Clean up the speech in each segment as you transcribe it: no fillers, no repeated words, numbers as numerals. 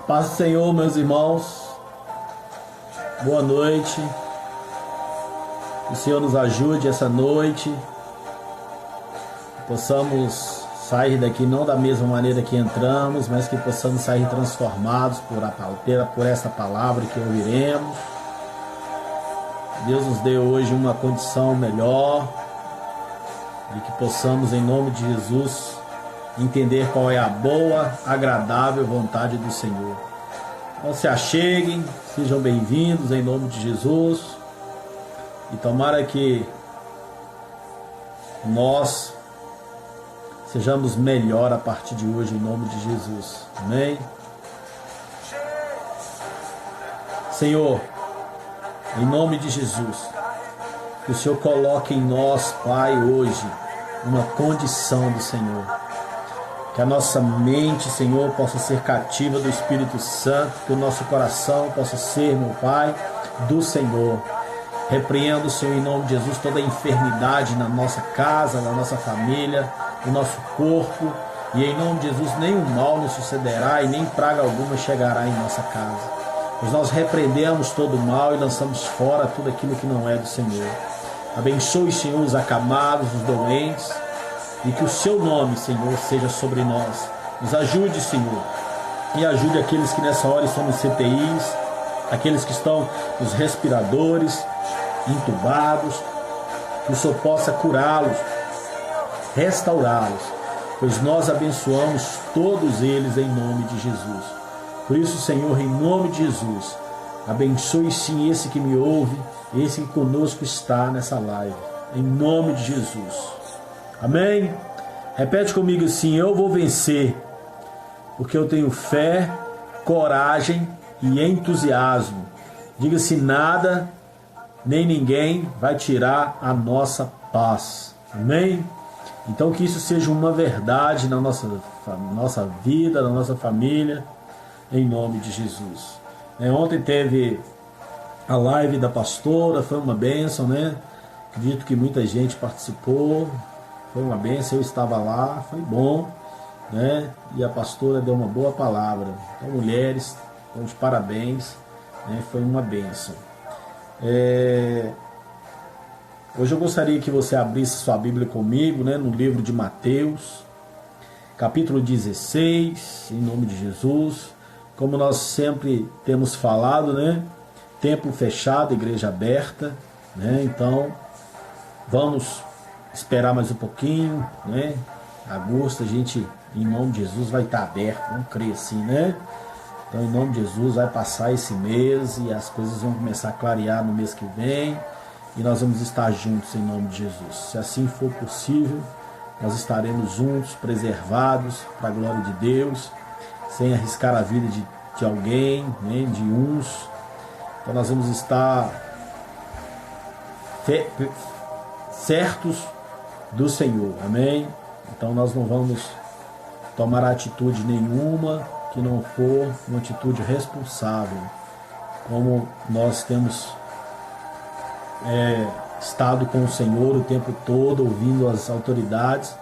Paz do Senhor, meus irmãos. Boa noite. Que o Senhor nos ajude essa noite. Possamos sair daqui não da mesma maneira que entramos, mas que possamos sair transformados por essa palavra que ouviremos. Deus nos deu hoje uma condição melhor e que possamos, em nome de Jesus, entender qual é a boa, agradável vontade do Senhor. Então se acheguem, sejam bem-vindos em nome de Jesus e tomara que nós sejamos melhor a partir de hoje em nome de Jesus. Amém? Senhor, em nome de Jesus, que o Senhor coloque em nós, Pai, hoje uma condição do Senhor. Que a nossa mente, Senhor, possa ser cativa do Espírito Santo, que o nosso coração possa ser, meu Pai, do Senhor. Repreendo, Senhor, em nome de Jesus, toda a enfermidade na nossa casa, na nossa família, no nosso corpo. E em nome de Jesus, nenhum mal nos sucederá e nem praga alguma chegará em nossa casa. Pois nós repreendemos todo o mal e lançamos fora tudo aquilo que não é do Senhor. Abençoe, Senhor, os acamados, os doentes. E que o seu nome, Senhor, seja sobre nós. Nos ajude, Senhor. E ajude aqueles que nessa hora estão nos CTIs, aqueles que estão nos respiradores, entubados. Que o Senhor possa curá-los, restaurá-los. Pois nós abençoamos todos eles em nome de Jesus. Por isso, Senhor, em nome de Jesus, abençoe sim esse que me ouve, esse que conosco está nessa live. Em nome de Jesus. Amém? Repete comigo assim: eu vou vencer, porque eu tenho fé, coragem e entusiasmo. Diga-se: nada, nem ninguém vai tirar a nossa paz. Amém? Então que isso seja uma verdade na nossa vida, na nossa família, em nome de Jesus. Ontem teve a live da pastora, foi uma bênção, né? Acredito que muita gente participou. Foi uma bênção, eu estava lá, foi bom, né? E a pastora deu uma boa palavra. Então, mulheres, então, de parabéns, né? Foi uma bênção. Hoje eu gostaria que você abrisse sua Bíblia comigo, né? No livro de Mateus, capítulo 16, em nome de Jesus. Como nós sempre temos falado, né? Templo fechado, igreja aberta, né? Então, vamos esperar mais um pouquinho, né? Agosto a gente, em nome de Jesus, vai estar aberto, vamos crer assim, né? Então, em nome de Jesus, vai passar esse mês e as coisas vão começar a clarear no mês que vem e nós vamos estar juntos em nome de Jesus. Se assim for possível, nós estaremos juntos, preservados para a glória de Deus, sem arriscar a vida de alguém, né? De uns. Então, nós vamos estar certos do Senhor, amém? Então nós não vamos tomar atitude nenhuma que não for uma atitude responsável, como nós temos estado com o Senhor o tempo todo, ouvindo as autoridades.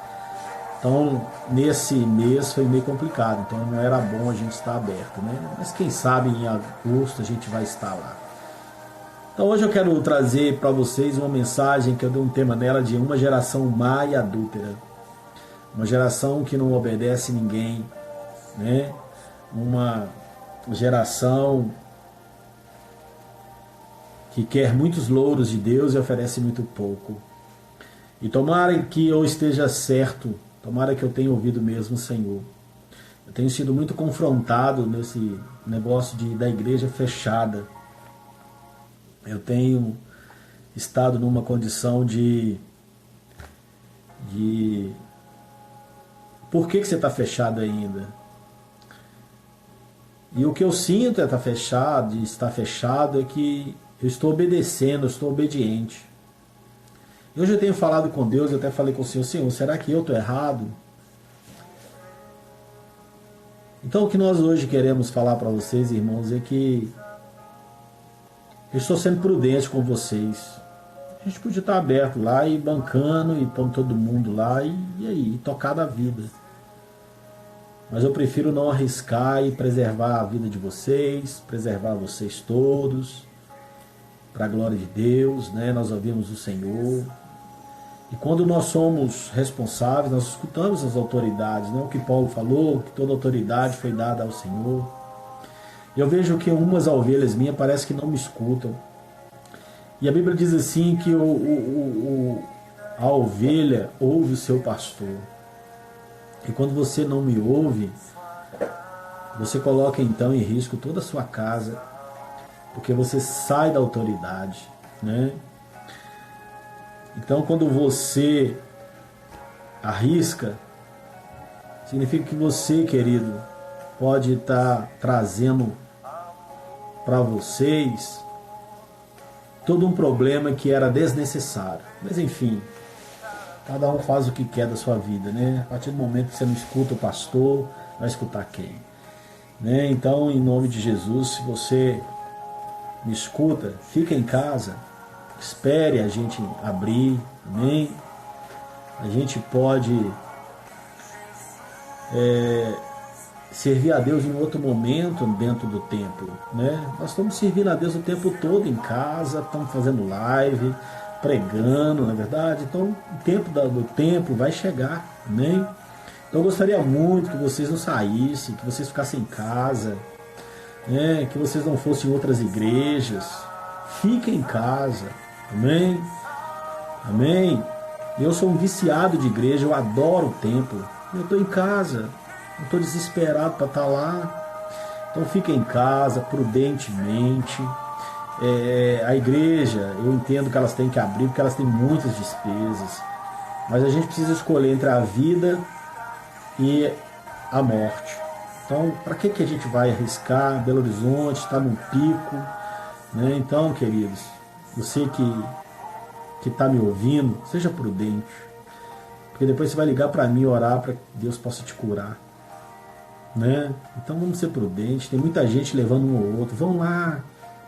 Então nesse mês foi meio complicado, então não era bom a gente estar aberto, né? Mas quem sabe em agosto a gente vai estar lá. Então hoje eu quero trazer para vocês uma mensagem que eu dei um tema nela de uma geração má e adúltera. Uma geração que não obedece ninguém, né? Uma geração que quer muitos louros de Deus e oferece muito pouco. E tomara que eu esteja certo, tomara que eu tenha ouvido mesmo o Senhor. Eu tenho sido muito confrontado nesse negócio da igreja fechada. Eu tenho estado numa condição de por que você está fechado ainda? E o que eu sinto de estar fechado é que eu estou obedecendo, eu estou obediente. Eu já tenho falado com Deus, eu até falei com o Senhor: Senhor, será que eu estou errado? Então o que nós hoje queremos falar para vocês, irmãos, é que eu estou sendo prudente com vocês. A gente podia estar aberto lá e bancando e pondo todo mundo lá e aí, tocar da vida. mas eu prefiro não arriscar e preservar a vida de vocês, preservar vocês todos, para a glória de Deus, né? Nós ouvimos o Senhor. E quando nós somos responsáveis, nós escutamos as autoridades, né? O que Paulo falou, que toda autoridade foi dada ao Senhor. Eu vejo que umas ovelhas minhas parece que não me escutam. E a Bíblia diz assim que a ovelha ouve o seu pastor. E quando você não me ouve, você coloca então em risco toda a sua casa, porque você sai da autoridade, né? Então, quando você arrisca, significa que você, querido, pode estar trazendo para vocês todo um problema que era desnecessário. Mas enfim, cada um faz o que quer da sua vida, né? A partir do momento que você não escuta o pastor, vai escutar quem? Né? Então, em nome de Jesus, se você me escuta, fica em casa, espere a gente abrir, amém? A gente pode servir a Deus em outro momento dentro do templo, né? Nós estamos servindo a Deus o tempo todo em casa, estamos fazendo live, pregando, na verdade. Então o tempo do templo vai chegar, amém? Então eu gostaria muito que vocês não saíssem, que vocês ficassem em casa, né? Que vocês não fossem em outras igrejas. Fiquem em casa, amém? Amém? Eu sou um viciado de igreja, eu adoro o templo. Eu estou em casa, eu estou desesperado para estar lá. Então fiquem em casa, prudentemente. A igreja, eu entendo que elas têm que abrir, porque elas têm muitas despesas. Mas a gente precisa escolher entre a vida e a morte. Então, para que a gente vai arriscar? Belo Horizonte está num pico, né? Então, queridos, você que está me ouvindo, seja prudente, porque depois você vai ligar para mim e orar para que Deus possa te curar, né? Então vamos ser prudentes. Tem muita gente levando um ou outro, vão lá,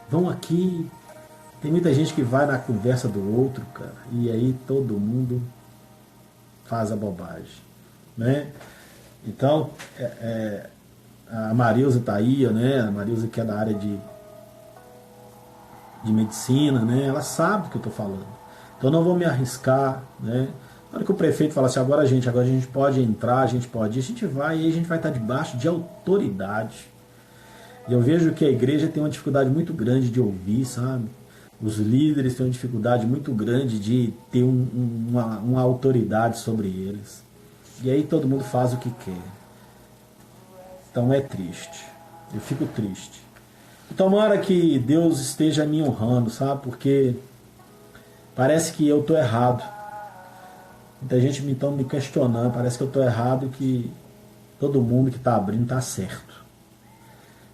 vão aqui. Tem muita gente que vai na conversa do outro, cara, e aí todo mundo faz a bobagem, né? Então a Marilza está aí, né? A Marilza, que é da área de medicina, né? Ela sabe do que eu estou falando. Então não vou me arriscar, né? Na hora que o prefeito fala assim, agora a gente pode entrar, a gente pode ir, a gente vai, e aí a gente vai estar debaixo de autoridade. E eu vejo que a igreja tem uma dificuldade muito grande de ouvir, sabe? Os líderes têm uma dificuldade muito grande de ter uma autoridade sobre eles. E aí todo mundo faz o que quer. Então é triste. Eu fico triste. E tomara que Deus esteja me honrando, sabe? Porque parece que eu estou errado. Muita gente me questionando, parece que eu estou errado, que todo mundo que está abrindo está certo.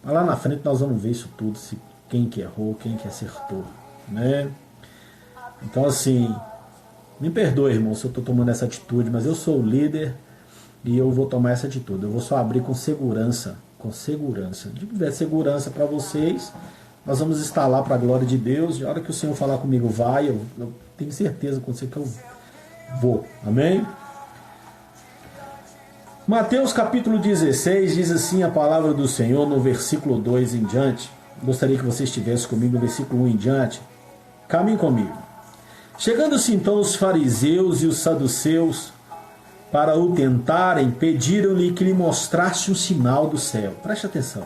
Mas lá na frente nós vamos ver isso tudo, se quem que errou, quem que acertou, né? Então assim, me perdoe, irmão, se eu estou tomando essa atitude, mas eu sou o líder e eu vou tomar essa atitude. Eu vou só abrir com segurança, Se tiver segurança para vocês, nós vamos estar lá para a glória de Deus. E a hora que o Senhor falar comigo, vai, eu tenho certeza com você que eu vou. Amém? Mateus capítulo 16 diz assim a palavra do Senhor no versículo 2 em diante. Gostaria que você estivesse comigo no versículo 1 em diante. Caminhe comigo. Chegando-se então os fariseus e os saduceus para o tentarem, pediram-lhe que lhe mostrasse um sinal do céu. Preste atenção.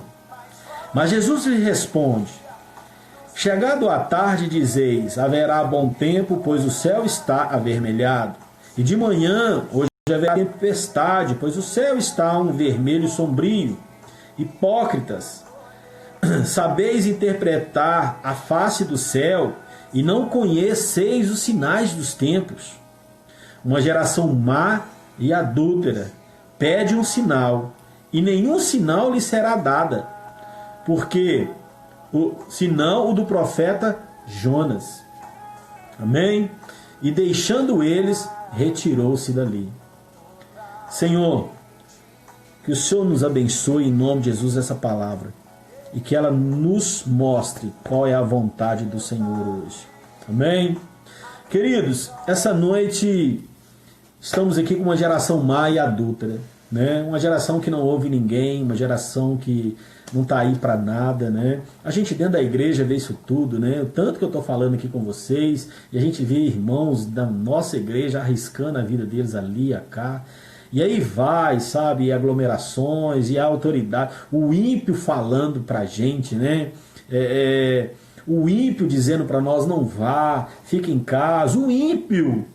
Mas Jesus lhe responde: chegado a tarde, dizeis, haverá bom tempo, pois o céu está avermelhado. E de manhã, hoje haverá tempestade, pois o céu está um vermelho sombrio. Hipócritas, sabeis interpretar a face do céu e não conheceis os sinais dos tempos. Uma geração má e adúltera pede um sinal, e nenhum sinal lhe será dada, porque senão o do profeta Jonas. Amém? E deixando eles, retirou-se dali. Senhor, que o Senhor nos abençoe em nome de Jesus essa palavra, e que ela nos mostre qual é a vontade do Senhor hoje. Amém? Queridos, essa noite estamos aqui com uma geração má e adúltera, né? Uma geração que não ouve ninguém, uma geração que não está aí para nada, né? A gente dentro da igreja vê isso tudo, né? O tanto que eu estou falando aqui com vocês, e a gente vê irmãos da nossa igreja arriscando a vida deles ali, cá. E aí vai, sabe, e aglomerações, e a autoridade, o ímpio falando pra gente, né? O ímpio dizendo para nós, não vá, fica em casa, o ímpio.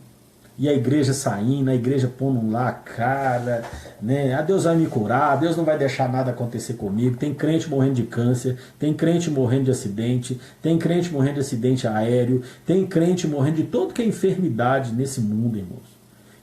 E a igreja saindo, a igreja pondo lá a cara, né? Ah, Deus vai me curar, Deus não vai deixar nada acontecer comigo. Tem crente morrendo de câncer, tem crente morrendo de acidente, tem crente morrendo de acidente aéreo, tem crente morrendo de toda que é enfermidade nesse mundo, irmãos.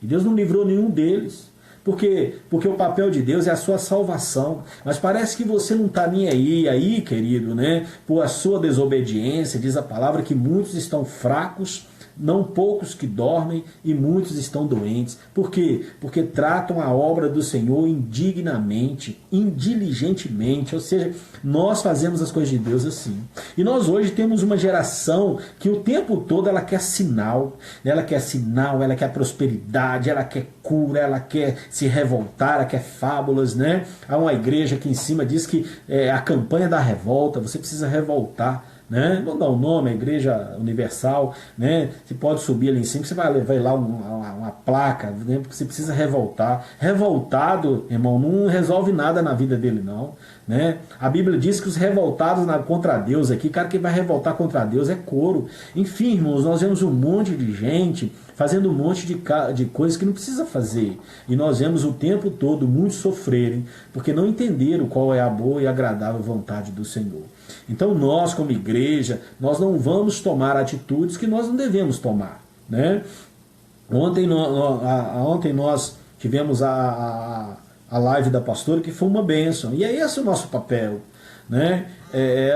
E Deus não livrou nenhum deles. Por quê? Porque o papel de Deus é a sua salvação. Mas parece que você não está nem aí, querido, né? Por a sua desobediência, diz a palavra que muitos estão fracos, não poucos que dormem e muitos estão doentes. Por quê? Porque tratam a obra do Senhor indignamente, indiligentemente. Ou seja, nós fazemos as coisas de Deus assim. E nós hoje temos uma geração que o tempo todo ela quer sinal. Ela quer sinal, ela quer prosperidade, ela quer cura, ela quer se revoltar, ela quer fábulas, né? Há uma igreja que em cima diz que a campanha da revolta, você precisa revoltar. Né? Vou dar o nome, a Igreja Universal, né? Você pode subir ali em cima, você vai levar lá uma placa, né? Porque você precisa revoltar. Revoltado, irmão, não resolve nada na vida dele, não. Né? A Bíblia diz que os revoltados contra Deus aqui, cara que vai revoltar contra Deus é couro. Enfim, irmãos, nós vemos um monte de gente fazendo um monte de coisas que não precisa fazer. E nós vemos o tempo todo muitos sofrerem, porque não entenderam qual é a boa e agradável vontade do Senhor. Então nós, como igreja, nós não vamos tomar atitudes que nós não devemos tomar. Né? Ontem nós tivemos a live da pastora, que foi uma bênção. E é esse o nosso papel. Né?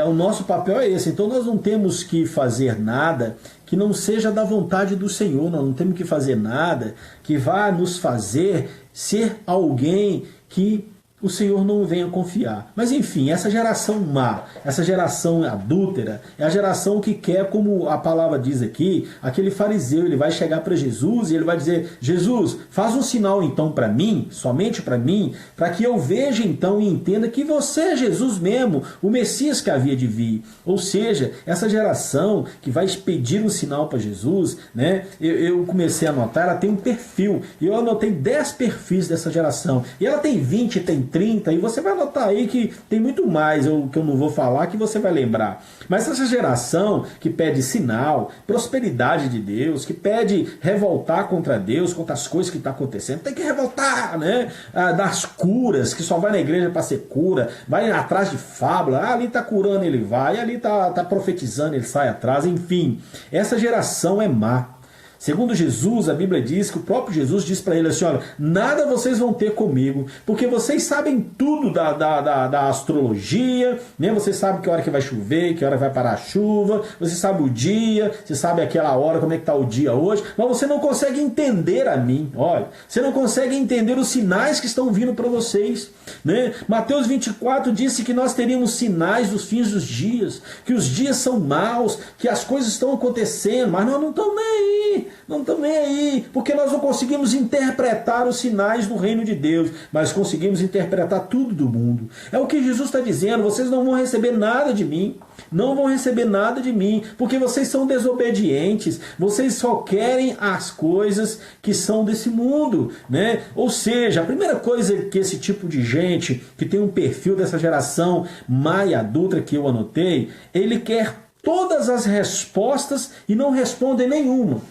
O nosso papel é esse. Então nós não temos que fazer nada que não seja da vontade do Senhor. Nós não temos que fazer nada que vá nos fazer ser alguém que o Senhor não venha confiar. Mas enfim, essa geração má, essa geração adúltera, é a geração que quer, como a palavra diz aqui, aquele fariseu, ele vai chegar para Jesus e ele vai dizer, Jesus, faz um sinal então para mim, somente para mim, para que eu veja então e entenda que você é Jesus mesmo, o Messias que havia de vir. Ou seja, essa geração que vai pedir um sinal para Jesus, né? Eu comecei a anotar, ela tem um perfil, e eu anotei 10 perfis dessa geração, e ela tem 20, tem 30, e você vai notar aí que tem muito mais que eu não vou falar, que você vai lembrar. Mas essa geração que pede sinal, prosperidade de Deus, que pede revoltar contra Deus, contra as coisas que estão acontecendo, tem que revoltar, né? Das curas, que só vai na igreja para ser cura, vai atrás de fábula, ali está curando, ele vai, ali está profetizando, ele sai atrás, enfim. Essa geração é má. Segundo Jesus, a Bíblia diz que o próprio Jesus diz para ele assim, olha, nada vocês vão ter comigo, porque vocês sabem tudo da astrologia, né? Vocês sabem que hora que vai chover, que hora vai parar a chuva, você sabe o dia, você sabe aquela hora, como é que está o dia hoje, mas você não consegue entender a mim, olha, você não consegue entender os sinais que estão vindo para vocês, né? Mateus 24 disse que nós teríamos sinais dos fins dos dias, que os dias são maus, que as coisas estão acontecendo, mas nós não estamos nem aí. Não estamos nem aí, porque nós não conseguimos interpretar os sinais do reino de Deus, mas conseguimos interpretar tudo do mundo. É o que Jesus está dizendo, vocês não vão receber nada de mim, não vão receber nada de mim, porque vocês são desobedientes, vocês só querem as coisas que são desse mundo, né? Ou seja, a primeira coisa que esse tipo de gente, que tem um perfil dessa geração má e adulta que eu anotei, ele quer todas as respostas e não respondem nenhuma.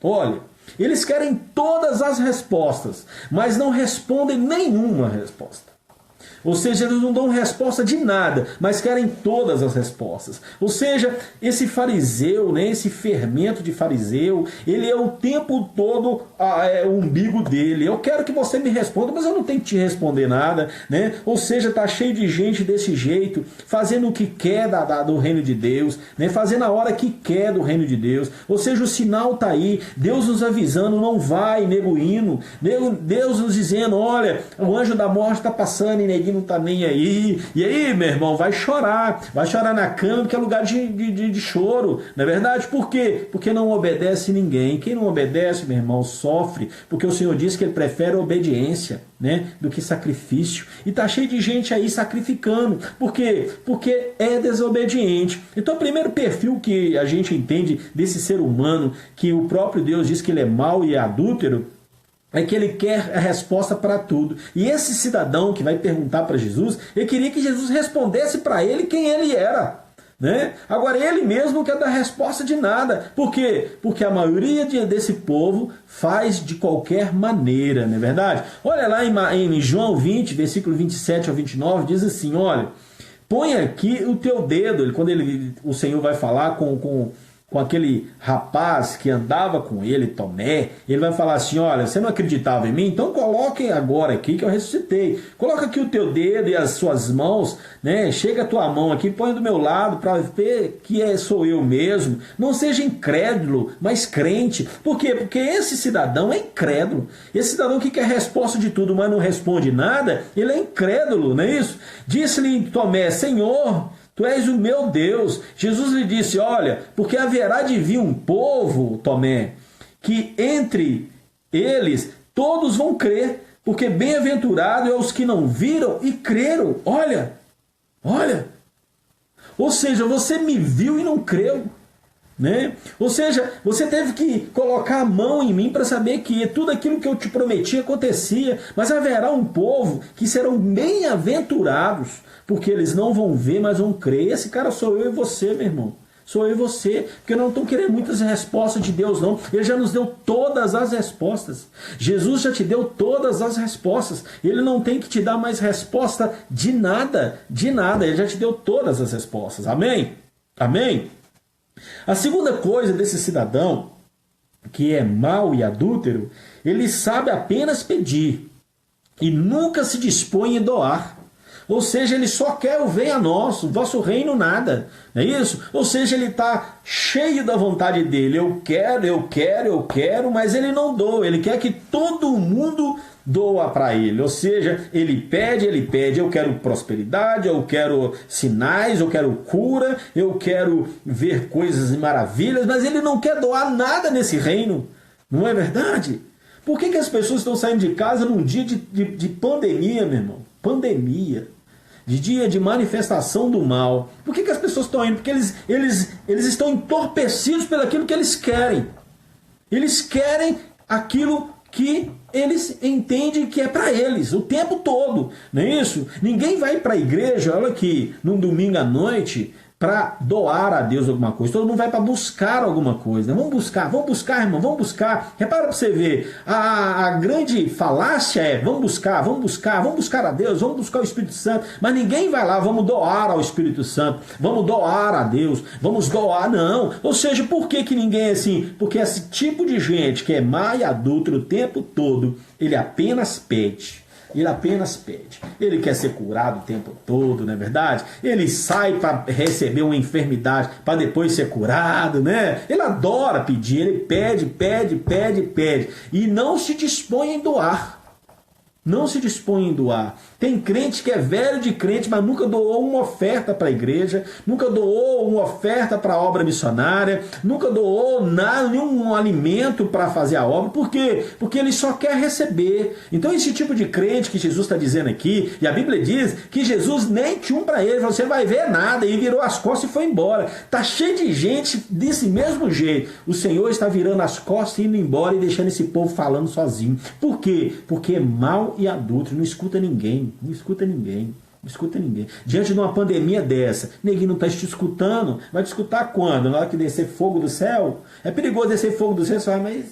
Olha, eles querem todas as respostas, mas não respondem nenhuma resposta. Ou seja, eles não dão resposta de nada, mas querem todas as respostas. Ou seja, esse fariseu, né, esse fermento de fariseu, ele é o tempo todo o umbigo dele. Eu quero que você me responda, mas eu não tenho que te responder nada, né? Ou seja, está cheio de gente desse jeito, fazendo o que quer do reino de Deus, né? Fazendo a hora que quer do reino de Deus. Ou seja, o sinal está aí, Deus nos avisando, não vai, nego indo, Deus nos dizendo, olha, o anjo da morte está passando e neguinho neguinho não tá nem aí. E aí, meu irmão, vai chorar na cama, que é lugar de choro, não é verdade? Por quê? Porque não obedece ninguém. Quem não obedece, meu irmão, sofre, porque o Senhor diz que ele prefere a obediência, né, do que sacrifício. E tá cheio de gente aí sacrificando. Por quê? Porque é desobediente. Então, o primeiro perfil que a gente entende desse ser humano, que o próprio Deus diz que ele é mau e adúltero, é que ele quer a resposta para tudo. E esse cidadão que vai perguntar para Jesus, ele queria que Jesus respondesse para ele quem ele era, né? Agora ele mesmo não quer dar resposta de nada. Por quê? Porque a maioria desse povo faz de qualquer maneira, não é verdade? Olha lá em João 20, versículo 27 ao 29, diz assim, olha, põe aqui o teu dedo. Quando o Senhor vai falar com aquele rapaz que andava com ele, Tomé, ele vai falar assim, olha, você não acreditava em mim? Então coloque agora aqui que eu ressuscitei. Coloca aqui o teu dedo e as suas mãos, né? Chega a tua mão aqui, põe do meu lado para ver que sou eu mesmo. Não seja incrédulo, mas crente. Por quê? Porque esse cidadão é incrédulo. Esse cidadão que quer resposta de tudo, mas não responde nada, ele é incrédulo, não é isso? Disse-lhe Tomé, Senhor, Tu és o meu Deus. Jesus lhe disse, olha, porque haverá de vir um povo, Tomé, que entre eles todos vão crer, porque bem-aventurado é os que não viram e creram. Olha, ou seja, você me viu e não creu, né? Ou seja, você teve que colocar a mão em mim para saber que tudo aquilo que eu te prometi acontecia, mas haverá um povo que serão bem-aventurados, porque eles não vão ver, mas vão crer. Esse cara sou eu e você, meu irmão. Sou eu e você, porque não estão querendo muitas respostas de Deus, não. Ele já nos deu todas as respostas. Jesus já te deu todas as respostas. Ele não tem que te dar mais resposta de nada, de nada. Ele já te deu todas as respostas. Amém? Amém? A segunda coisa desse cidadão, que é mau e adúltero, ele sabe apenas pedir e nunca se dispõe a doar. Ou seja, ele só quer o venha nosso, vosso reino nada. Não é isso? Ou seja, ele está cheio da vontade dele. Eu quero, mas ele não doa. Ele quer que todo mundo doa para ele. Ou seja, ele pede, eu quero prosperidade, eu quero sinais, eu quero cura, eu quero ver coisas e maravilhas, mas ele não quer doar nada nesse reino. Não é verdade? Por que as pessoas estão saindo de casa num dia de pandemia, meu irmão? Pandemia. De dia de manifestação do mal. Por que as pessoas estão indo? Porque eles estão entorpecidos pelo aquilo que eles querem. Eles querem aquilo que eles entendem que é para eles, o tempo todo. Não é isso? Ninguém vai para a igreja, olha aqui, num domingo à noite, para doar a Deus alguma coisa. Todo mundo vai para buscar alguma coisa. Vamos buscar, irmão, vamos buscar. Repara para você ver, a grande falácia é, vamos buscar a Deus, vamos buscar o Espírito Santo, mas ninguém vai lá, vamos doar ao Espírito Santo, vamos doar a Deus, vamos doar, não. Ou seja, por que ninguém é assim? Porque esse tipo de gente que é má e adúltero o tempo todo, ele apenas pede. Ele quer ser curado o tempo todo, não é verdade? Ele sai para receber uma enfermidade para depois ser curado, né? Ele adora pedir, ele pede. E não se dispõe em doar. Tem crente que é velho de crente, mas nunca doou uma oferta para a igreja, nunca doou uma oferta para a obra missionária, nunca doou nada, nenhum alimento para fazer a obra. Por quê? Porque ele só quer receber. Então esse tipo de crente que Jesus está dizendo aqui, e a Bíblia diz que Jesus nem tinha um para ele, você vai ver nada, e virou as costas e foi embora. Está cheio de gente desse mesmo jeito. O Senhor está virando as costas, indo embora e deixando esse povo falando sozinho. Por quê? Porque é mau e adúltero, não escuta ninguém. Diante de uma pandemia dessa, ninguém não está te escutando. Vai te escutar quando? Na hora que descer fogo do céu? É perigoso descer fogo do céu, você fala, mas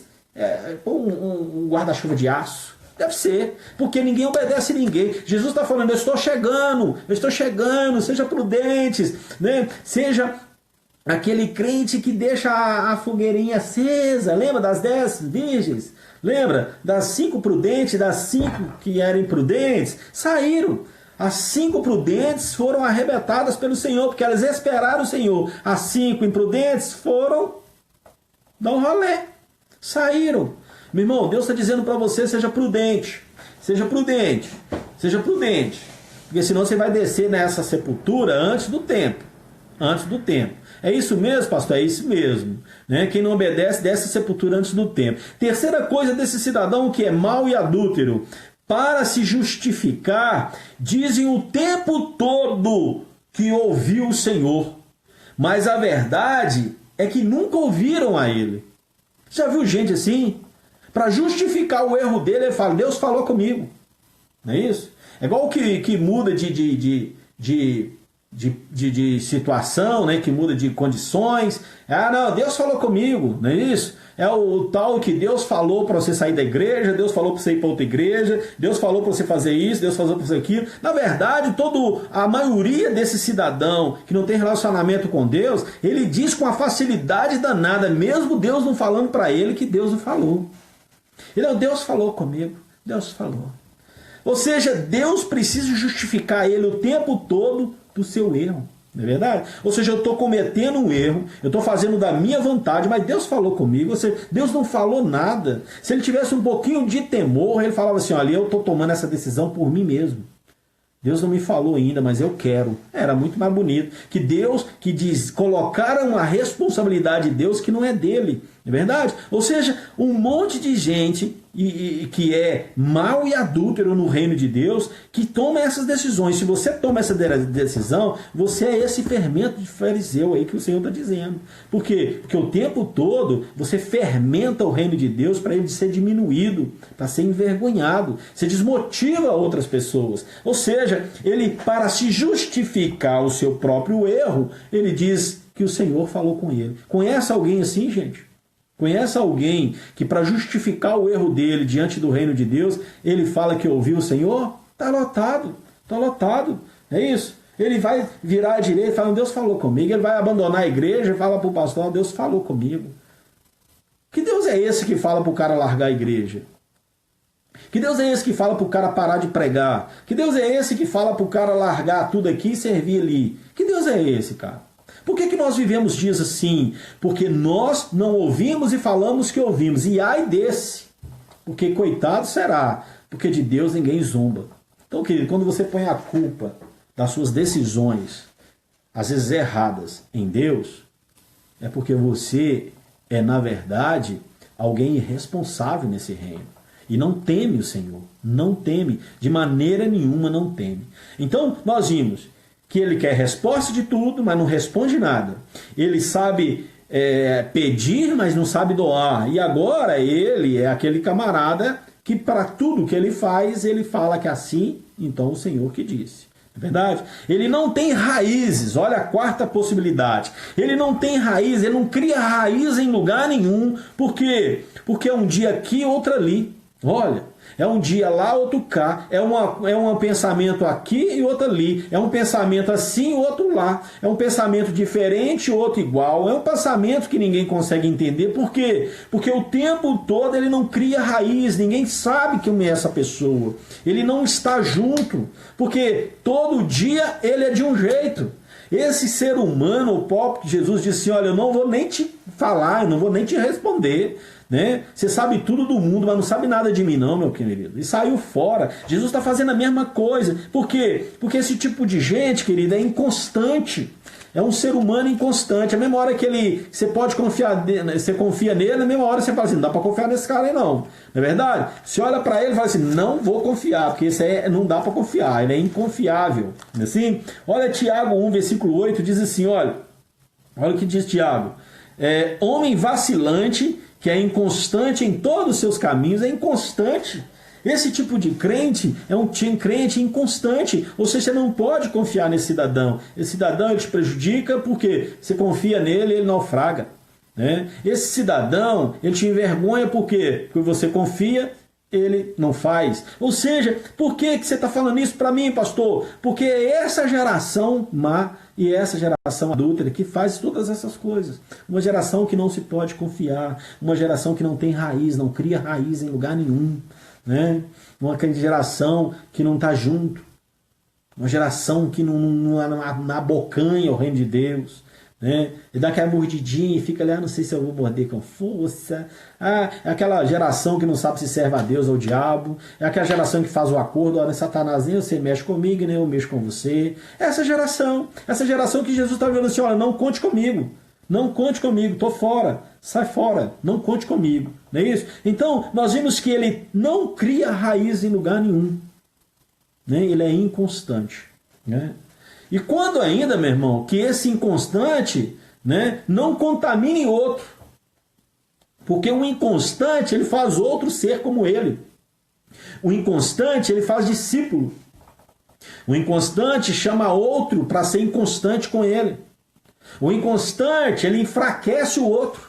põe um guarda-chuva de aço. Deve ser, porque ninguém obedece a ninguém. Jesus está falando, eu estou chegando, seja prudentes, né? Seja aquele crente que deixa a fogueirinha acesa. Lembra das 10 virgens? Lembra? Das 5 prudentes, das 5 que eram imprudentes, saíram. As 5 prudentes foram arrebatadas pelo Senhor, porque elas esperaram o Senhor. As 5 imprudentes foram dar um rolê. Saíram. Meu irmão, Deus está dizendo para você, seja prudente. Porque senão você vai descer nessa sepultura antes do tempo. Antes do tempo. É isso mesmo, pastor? É isso mesmo. Né? Quem não obedece, desce a sepultura antes do tempo. Terceira coisa desse cidadão que é mau e adúltero. Para se justificar, dizem o tempo todo que ouviu o Senhor. Mas a verdade é que nunca ouviram a ele. Já viu gente assim? Para justificar o erro dele, ele fala, Deus falou comigo. Não é isso? É igual que muda de situação, né? Que muda de condições. Ah, não, Deus falou comigo, não é isso? É o tal que Deus falou para você sair da igreja, Deus falou para você ir para outra igreja, Deus falou para você fazer isso, Deus falou para você aquilo. Na verdade, a maioria desse cidadão que não tem relacionamento com Deus, ele diz com a facilidade danada, mesmo Deus não falando para ele que Deus não falou. Deus falou comigo, Deus falou. Ou seja, Deus precisa justificar ele o tempo todo do seu erro. Não é verdade? Ou seja, eu estou cometendo um erro, eu estou fazendo da minha vontade, mas Deus falou comigo. Ou seja, Deus não falou nada. Se ele tivesse um pouquinho de temor, ele falava assim, olha, eu estou tomando essa decisão por mim mesmo. Deus não me falou ainda, mas eu quero. Era muito mais bonito. Que Deus, que diz, colocaram uma responsabilidade de Deus que não é dele. Não é verdade? Ou seja, um monte de gente que é mau e adúltero no reino de Deus, que toma essas decisões. Se você toma essa decisão, você é esse fermento de fariseu aí que o Senhor está dizendo. Por quê? Porque o tempo todo você fermenta o reino de Deus para ele ser diminuído, para ser envergonhado. Você desmotiva outras pessoas. Ou seja, ele, para se justificar o seu próprio erro, ele diz que o Senhor falou com ele. Conhece alguém assim, gente? Conhece alguém que para justificar o erro dele diante do reino de Deus, ele fala que ouviu o Senhor? Está lotado, está lotado. É isso. Ele vai virar à direita e falar, Deus falou comigo. Ele vai abandonar a igreja e fala para o pastor, Deus falou comigo. Que Deus é esse que fala para o cara largar a igreja? Que Deus é esse que fala para o cara parar de pregar? Que Deus é esse que fala para o cara largar tudo aqui e servir ali? Que Deus é esse, cara? Por que nós vivemos dias assim? Porque nós não ouvimos e falamos que ouvimos. E ai desse. Porque coitado será. Porque de Deus ninguém zomba. Então, querido, quando você põe a culpa das suas decisões, às vezes erradas, em Deus, é porque você é, na verdade, alguém irresponsável nesse reino. E não teme o Senhor. Não teme. De maneira nenhuma não teme. Então, nós vimos que ele quer resposta de tudo, mas não responde nada. Ele sabe pedir, mas não sabe doar. E agora ele é aquele camarada que para tudo que ele faz, ele fala que assim, então o Senhor que disse. É verdade? Ele não tem raízes. Olha a quarta possibilidade. Ele não tem raiz, ele não cria raiz em lugar nenhum. Por quê? Porque é um dia aqui, outro ali. Olha. É um dia lá, outro cá. É um pensamento aqui e outro ali. É um pensamento assim e outro lá. É um pensamento diferente e outro igual. É um pensamento que ninguém consegue entender. Por quê? Porque o tempo todo ele não cria raiz. Ninguém sabe quem é essa pessoa. Ele não está junto. Porque todo dia ele é de um jeito. Esse ser humano, o próprio Jesus disse assim, olha, eu não vou nem te falar, eu não vou nem te responder. Né? Você sabe tudo do mundo, mas não sabe nada de mim não, meu querido. E saiu fora. Jesus está fazendo a mesma coisa. Por quê? Porque esse tipo de gente, querido, é inconstante. É um ser humano inconstante. A mesma hora que você pode confiar, você confia nele, na mesma hora você fala assim, não dá para confiar nesse cara aí não. Não é verdade? Você olha para ele e fala assim, não vou confiar, porque esse aí não dá para confiar, ele é inconfiável. Não é assim? Olha Tiago 1, versículo 8, diz assim, olha o que diz Tiago. Homem vacilante, que é inconstante em todos os seus caminhos, é inconstante. Esse tipo de crente é um crente inconstante. Ou seja, você não pode confiar nesse cidadão. Esse cidadão ele te prejudica porque você confia nele e ele naufraga. Né? Esse cidadão ele te envergonha por quê? Porque você confia, ele não faz. Ou seja, por que você está falando isso para mim, pastor? Porque é essa geração má e essa geração adúltera que faz todas essas coisas. Uma geração que não se pode confiar. Uma geração que não tem raiz, não cria raiz em lugar nenhum. Né? Uma geração que não está junto. Uma geração que não abocanha o reino de Deus. né? E dá aquela mordidinha e fica ali, não sei se eu vou morder com força. É aquela geração que não sabe se serve a Deus ou ao diabo. É aquela geração que faz o acordo, olha, Satanás, nem você mexe comigo, nem eu mexo com você. Essa geração que Jesus está dizendo assim, olha, não conte comigo. Não conte comigo, estou fora, sai fora, não conte comigo. Não é isso? Então, nós vimos que ele não cria raiz em lugar nenhum. Né? Ele é inconstante. Né? E quando ainda, meu irmão, que esse inconstante, né, não contamine outro. Porque o inconstante, ele faz outro ser como ele. O inconstante, ele faz discípulo. O inconstante chama outro para ser inconstante com ele. O inconstante, ele enfraquece o outro.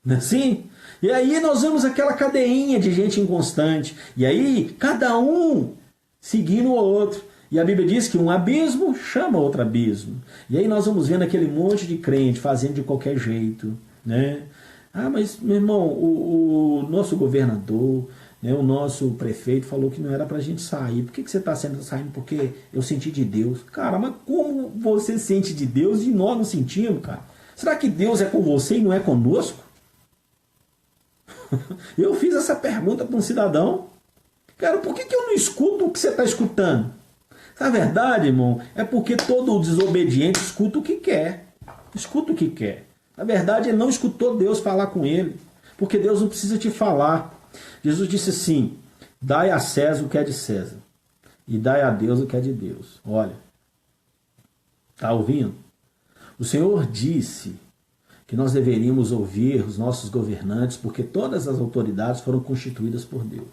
Não é assim? E aí nós vemos aquela cadeinha de gente inconstante. E aí, cada um seguindo o outro. E a Bíblia diz que um abismo chama outro abismo. E aí nós vamos vendo aquele monte de crente fazendo de qualquer jeito. Né? Ah, mas, meu irmão, o nosso governador, né, o nosso prefeito falou que não era pra gente sair. Por que você está saindo? Porque eu senti de Deus. Cara, mas como você sente de Deus e nós não sentimos, cara? Será que Deus é com você e não é conosco? Eu fiz essa pergunta para um cidadão. Cara, por que eu não escuto o que você está escutando? Na verdade, irmão, é porque todo desobediente escuta o que quer. Escuta o que quer. Na verdade, ele não escutou Deus falar com ele. Porque Deus não precisa te falar. Jesus disse assim, dai a César o que é de César. E dai a Deus o que é de Deus. Olha, está ouvindo? O Senhor disse que nós deveríamos ouvir os nossos governantes, porque todas as autoridades foram constituídas por Deus.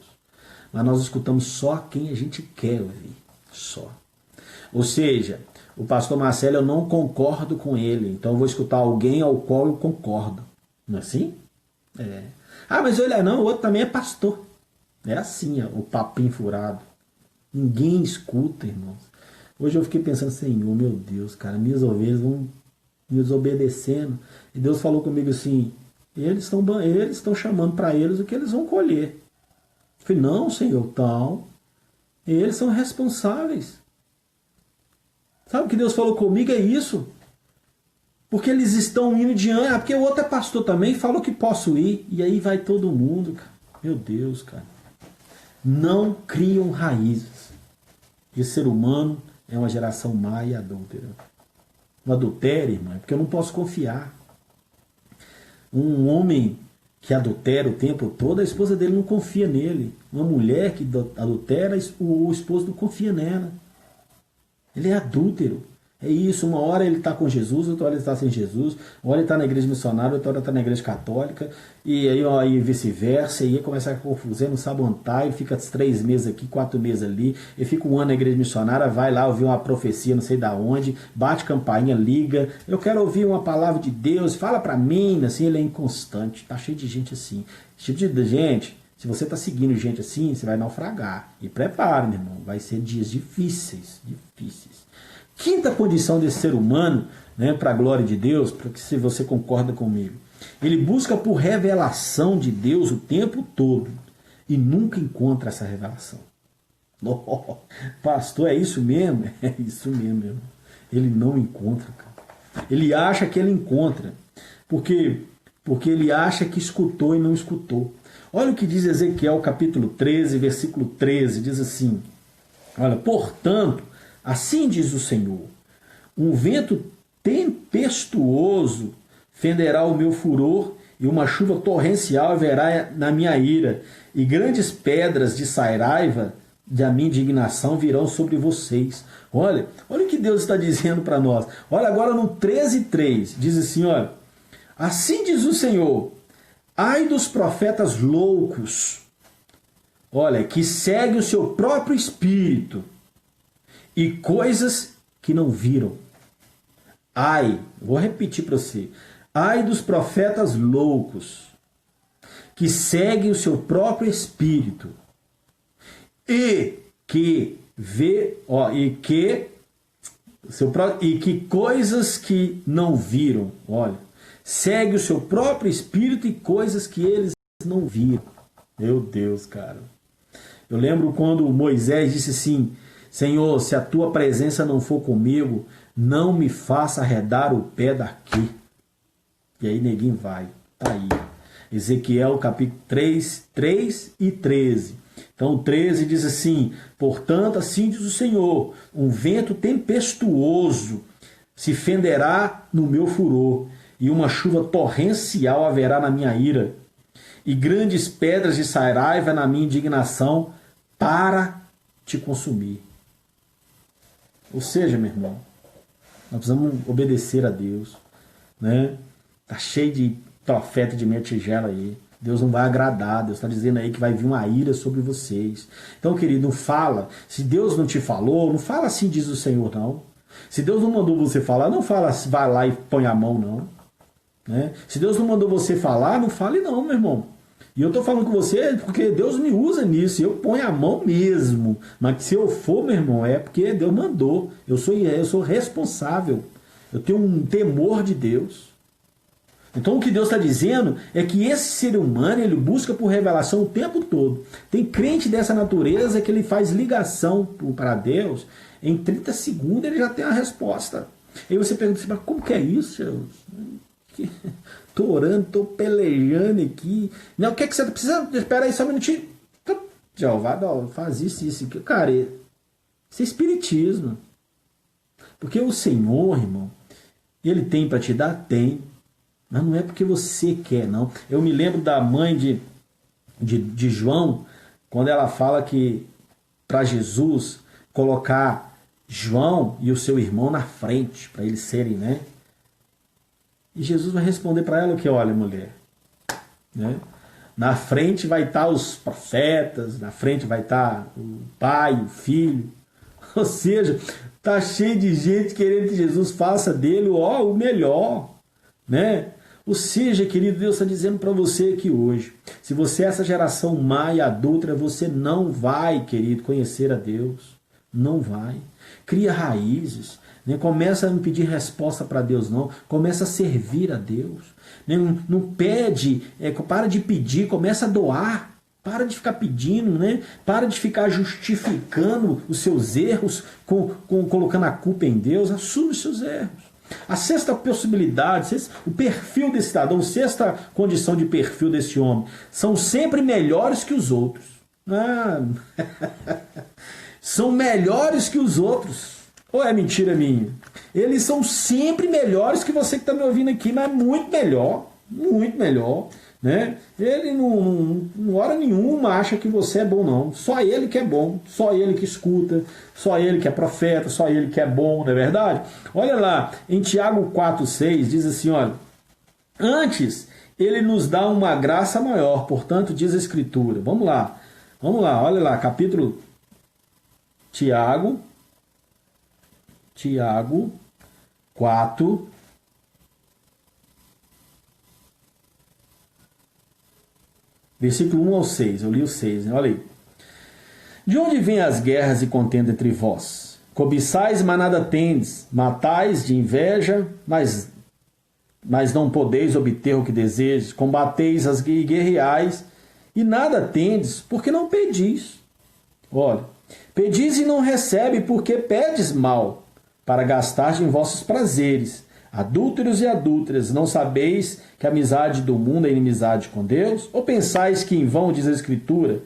Mas nós escutamos só quem a gente quer ouvir. Só. Ou seja, o pastor Marcelo, eu não concordo com ele, então eu vou escutar alguém ao qual eu concordo. Não é assim? É. Ah, mas ele não, o outro também é pastor. É assim, ó, o papinho furado. Ninguém escuta, irmãos. Hoje eu fiquei pensando, Senhor, meu Deus, cara, minhas ovelhas vão me desobedecendo. E Deus falou comigo assim, eles estão chamando para eles o que eles vão colher. Eu falei, não, Senhor, então, eles são responsáveis. Sabe o que Deus falou comigo? É isso. Porque eles estão indo diante. Porque o outro é pastor também, falou que posso ir. E aí vai todo mundo, cara. Meu Deus, cara. Não criam raízes. Esse ser humano é uma geração má e adúltera. O adultério, irmão, é porque eu não posso confiar. Um homem que adultera o tempo todo, a esposa dele não confia nele. Uma mulher que adultera, o esposo não confia nela. Ele é adúltero. É isso, uma hora ele está com Jesus, outra hora ele está sem Jesus, uma hora ele está na igreja missionária, outra hora está na igreja católica, e aí vice-versa, e aí começa a confusão, não sabe onde tá, ele fica 3 meses aqui, 4 meses ali, ele fica 1 ano na igreja missionária, vai lá ouvir uma profecia, não sei da onde, bate campainha, liga, eu quero ouvir uma palavra de Deus, fala para mim, assim, ele é inconstante, tá cheio de gente assim. Esse tipo de gente, se você está seguindo gente assim, você vai naufragar. E prepare, meu irmão, vai ser dias difíceis, difíceis. Quinta condição desse ser humano, né, para a glória de Deus, para que se você concorda comigo, ele busca por revelação de Deus o tempo todo e nunca encontra essa revelação. Oh, pastor, é isso mesmo? É isso mesmo, meu irmão. Ele não encontra, cara. Ele acha que ele encontra, porque ele acha que escutou e não escutou. Olha o que diz Ezequiel capítulo 13, versículo 13, diz assim, olha, portanto, assim diz o Senhor, um vento tempestuoso fenderá o meu furor e uma chuva torrencial haverá na minha ira e grandes pedras de Saraiva da minha indignação virão sobre vocês. Olha o que Deus está dizendo para nós. Olha agora no 13:3, diz assim, olha, assim diz o Senhor, ai dos profetas loucos, olha, que seguem o seu próprio espírito e coisas que não viram. Ai, vou repetir para você. Ai dos profetas loucos, que seguem o seu próprio espírito e que coisas que não viram. Olha, segue o seu próprio espírito e coisas que eles não viram. Meu Deus, cara. Eu lembro quando Moisés disse assim, Senhor, se a tua presença não for comigo, não me faça arredar o pé daqui. E aí neguinho vai. Tá aí. Ezequiel capítulo 3 e 13. Então o 13 diz assim: portanto, assim diz o Senhor, um vento tempestuoso se fenderá no meu furor, e uma chuva torrencial haverá na minha ira, e grandes pedras de saraiva na minha indignação para te consumir. Ou seja, meu irmão, nós precisamos obedecer a Deus, né? Tá cheio de profeta de meia tigela aí. Deus não vai agradar. Deus está dizendo aí que vai vir uma ira sobre vocês. Então, querido, não fala. Se Deus não te falou, não fala assim, diz o Senhor, não. Se Deus não mandou você falar, não fala, vai lá e põe a mão, não. Né? Se Deus não mandou você falar, não fale não, meu irmão. E eu estou falando com você porque Deus me usa nisso. Eu ponho a mão mesmo. Mas se eu for, meu irmão, é porque Deus mandou. Eu sou responsável. Eu tenho um temor de Deus. Então o que Deus está dizendo é que esse ser humano, ele busca por revelação o tempo todo. Tem crente dessa natureza que ele faz ligação para Deus, em 30 segundos ele já tem a resposta. Aí você pergunta assim, mas como que é isso, Deus? Estou orando, estou pelejando aqui. Não, o que é que você está precisando? Espera aí só um minutinho. Jeová, faz isso. Cara, isso é espiritismo. Porque o Senhor, irmão, ele tem para te dar? Tem. Mas não é porque você quer, não. Eu me lembro da mãe de João, quando ela fala que para Jesus colocar João e o seu irmão na frente, para eles serem, né? E Jesus vai responder para ela que, olha, mulher, né? Na frente vai estar os profetas, na frente vai estar o pai, o filho. Ou seja, tá cheio de gente querendo que Jesus faça dele o melhor, né? Ou seja, querido, Deus está dizendo para você aqui hoje, se você é essa geração má e adulta, você não vai, querido, conhecer a Deus. Não vai. Cria raízes. Né? Começa a não pedir resposta para Deus, não. Começa a servir a Deus. Né? Não pede, para de pedir, começa a doar. Para de ficar pedindo, né? Para de ficar justificando os seus erros, colocando a culpa em Deus. Assume os seus erros. A sexta possibilidade, o perfil desse cidadão, a sexta condição de perfil desse homem, são sempre melhores que os outros. São melhores que os outros. Ou é mentira minha? Eles são sempre melhores que você que está me ouvindo aqui, mas muito melhor. Muito melhor. Né? Ele não hora nenhuma acha que você é bom, não. Só ele que é bom, só ele que escuta, só ele que é profeta, só ele que é bom, não é verdade? Olha lá, em Tiago 4,6 diz assim, olha, antes ele nos dá uma graça maior, portanto diz a Escritura. Vamos lá, olha lá, capítulo Tiago 4, versículo 1 ao 6, eu li o 6, né? Olha aí. De onde vêm as guerras e contenda entre vós? Cobiçais, mas nada tendes, matais de inveja, mas não podeis obter o que desejes, combateis as e guerreais, e nada tendes, porque não pedis. Olha, pedis e não recebe, porque pedes mal, para gastar em vossos prazeres. Adúlteros e adúlteras, não sabeis que a amizade do mundo é inimizade com Deus? Ou pensais que em vão, diz a Escritura,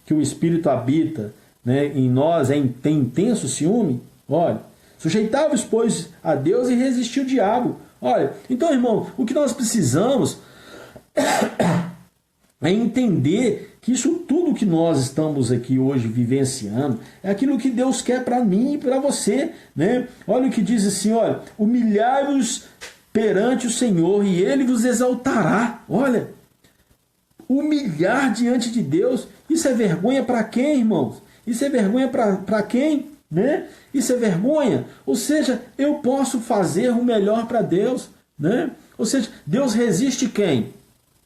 que o Espírito habita, né, em nós, tem intenso ciúme? Olha, sujeitai-vos, pois, a Deus e resistir o diabo. Olha, então, irmão, o que nós precisamos é entender que isso tudo que nós estamos aqui hoje vivenciando é aquilo que Deus quer para mim e para você, né? Olha o que diz assim, olha, humilhai-vos perante o Senhor e Ele vos exaltará. Olha, humilhar diante de Deus, isso é vergonha para quem, irmãos? Isso é vergonha para quem? Né? Isso é vergonha? Ou seja, eu posso fazer o melhor para Deus, né? Ou seja, Deus resiste quem?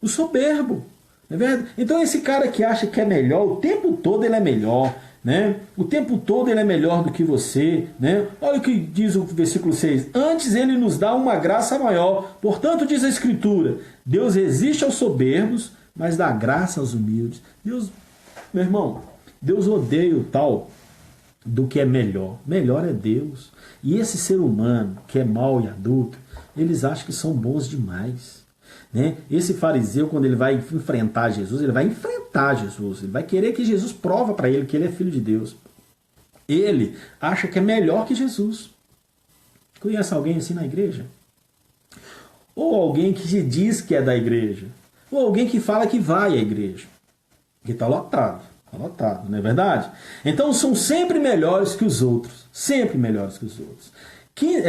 O soberbo. É verdade? Então esse cara que acha que é melhor, o tempo todo ele é melhor, né? O tempo todo ele é melhor do que você, né? Olha o que diz o versículo 6. Antes ele nos dá uma graça maior. Portanto, diz a Escritura, Deus resiste aos soberbos, mas dá graça aos humildes. Deus, meu irmão, Deus odeia o tal do que é melhor. Melhor é Deus. E esse ser humano que é mau e adulto, eles acham que são bons demais. né? Esse fariseu, quando ele vai enfrentar Jesus, ele vai enfrentar Jesus, ele vai querer que Jesus prova para ele que ele é filho de Deus. Ele acha que é melhor que Jesus. Conhece alguém assim na igreja? Ou alguém que se diz que é da igreja? Ou alguém que fala que vai à igreja? Que está lotado, não é verdade? Então são sempre melhores que os outros, sempre melhores que os outros.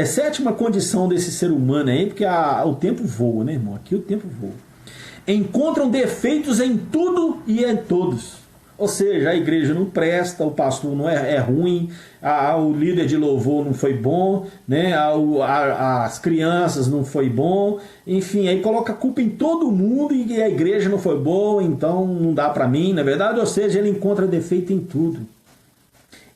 Sétima condição desse ser humano aí, porque o tempo voa, né, irmão? Aqui o tempo voa. Encontram defeitos em tudo e em todos. Ou seja, a igreja não presta, o pastor não é ruim, o líder de louvor não foi bom, né? As crianças não foi bom, enfim, aí coloca a culpa em todo mundo e a igreja não foi boa, então não dá para mim, na verdade? Ou seja, ele encontra defeito em tudo.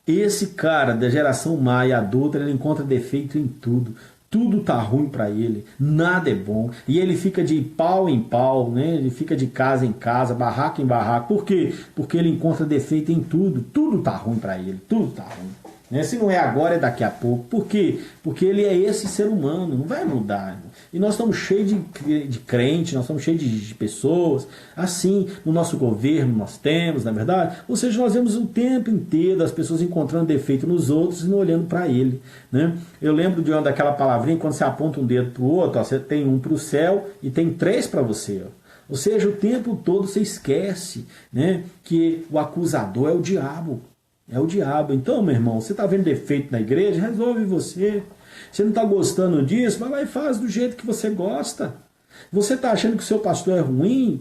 Esse cara da geração Maia adulta, ele encontra defeito em tudo. Tudo tá ruim para ele, nada é bom. E ele fica de pau em pau, né? Ele fica de casa em casa, barraco em barraco. Por quê? Porque ele encontra defeito em tudo. Tudo tá ruim para ele, tudo tá ruim. Né? Se não é agora, é daqui a pouco. Por quê? Porque ele é esse ser humano, não vai mudar. Irmão. E nós estamos cheios de crentes, nós estamos cheios de pessoas. Assim, no nosso governo nós temos, na verdade. Ou seja, nós vemos o tempo inteiro as pessoas encontrando defeito nos outros e não olhando para ele. Né? Eu lembro de uma daquela palavrinha, quando você aponta um dedo para o outro, ó, você tem um para o céu e tem 3 para você. Ó. Ou seja, o tempo todo você esquece, né, que o acusador é o diabo. É o diabo. Então, meu irmão, você está vendo defeito na igreja? Resolve você. Você não está gostando disso? Vai lá e faz do jeito que você gosta. Você está achando que o seu pastor é ruim?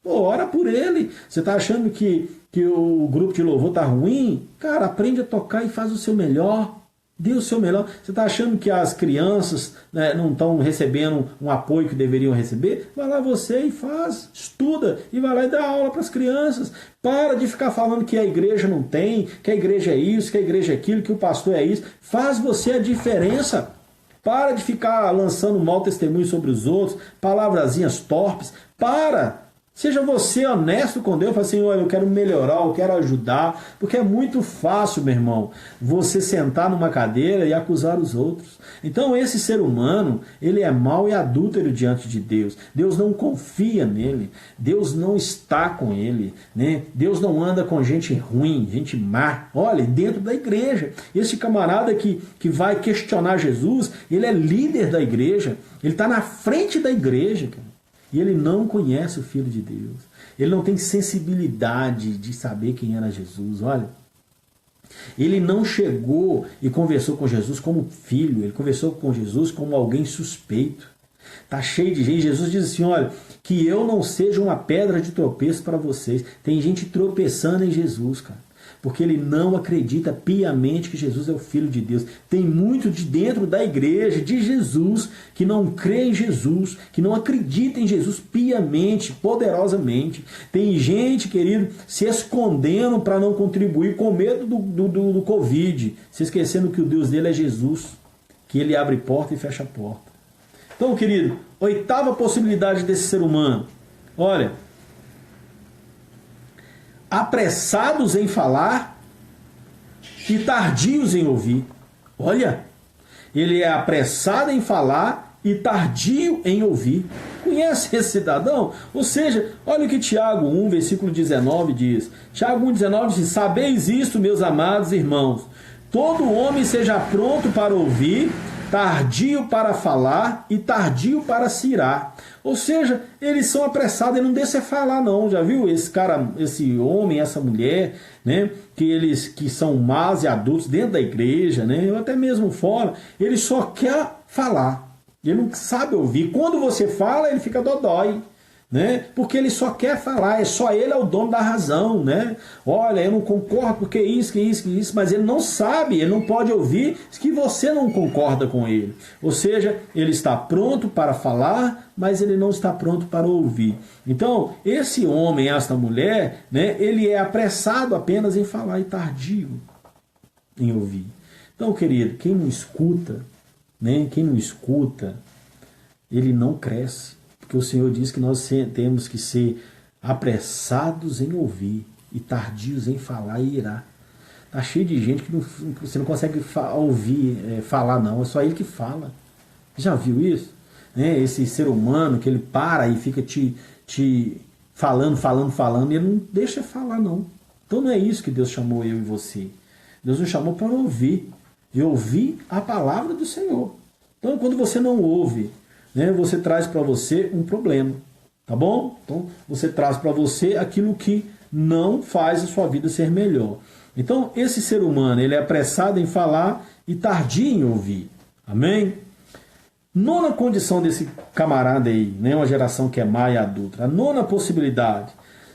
Pô, ora por ele. Você está achando que o grupo de louvor está ruim? Cara, aprende a tocar e faz o seu melhor. Dê o seu melhor. Você está achando que as crianças, né, não estão recebendo um apoio que deveriam receber? Vai lá você e faz, estuda e vai lá e dá aula para as crianças. Para de ficar falando que a igreja não tem, que a igreja é isso, que a igreja é aquilo, que o pastor é isso. Faz você a diferença. Para de ficar lançando mau testemunho sobre os outros, palavrazinhas torpes. Para! Seja você honesto com Deus, fala assim, olha, eu quero melhorar, eu quero ajudar, porque é muito fácil, meu irmão, você sentar numa cadeira e acusar os outros. Então esse ser humano, ele é mau e adúltero diante de Deus. Deus não confia nele, Deus não está com ele, né? Deus não anda com gente ruim, gente má. Olha, dentro da igreja, esse camarada que vai questionar Jesus, ele é líder da igreja, ele está na frente da igreja, cara. E ele não conhece o Filho de Deus. Ele não tem sensibilidade de saber quem era Jesus. Olha, ele não chegou e conversou com Jesus como filho. Ele conversou com Jesus como alguém suspeito. Está cheio de gente. Jesus diz assim, olha, que eu não seja uma pedra de tropeço para vocês. Tem gente tropeçando em Jesus, cara. Porque ele não acredita piamente que Jesus é o Filho de Deus. Tem muito de dentro da igreja de Jesus que não crê em Jesus, que não acredita em Jesus piamente, poderosamente. Tem gente, querido, se escondendo para não contribuir com medo do Covid, se esquecendo que o Deus dele é Jesus, que ele abre porta e fecha porta. Então, querido, 8ª possibilidade desse ser humano. Olha, apressados em falar e tardios em ouvir. Olha, ele é apressado em falar e tardio em ouvir. Conhece esse cidadão? Ou seja, olha o que Tiago 1, versículo 19 diz. Tiago 1, 19 diz, sabeis isto, meus amados irmãos, todo homem seja pronto para ouvir, tardio para falar e tardio para se irar. Ou seja, eles são apressados, ele não deixa você falar não, já viu? Esse cara, esse homem, essa mulher, né? Que são más e adultos dentro da igreja, né? Ou até mesmo fora, ele só quer falar. Ele não sabe ouvir. Quando você fala, ele fica dodói. Né? Porque ele só quer falar, só ele é o dono da razão, né? Olha, eu não concordo porque isso, mas ele não sabe, ele não pode ouvir que você não concorda com ele. Ou seja, ele está pronto para falar, mas ele não está pronto para ouvir. Então, esse homem, esta mulher, né, ele é apressado apenas em falar e tardio em ouvir. Então, querido, quem não escuta, né, ele não cresce. Porque o Senhor diz que nós temos que ser apressados em ouvir e tardios em falar e irar. Está cheio de gente que você não consegue ouvir, falar não, é só ele que fala. Já viu isso? né, esse ser humano que ele para e fica te falando, e ele não deixa falar, não. Então não é isso que Deus chamou eu e você. Deus nos chamou para ouvir, e ouvir a palavra do Senhor. Então quando você não ouve, né, você traz para você um problema, tá bom? Então você traz para você aquilo que não faz a sua vida ser melhor. Então esse ser humano, ele é apressado em falar e tardio em ouvir. Amém? Nona condição desse camarada aí, né, uma geração que é má e adulta. A nona possibilidade: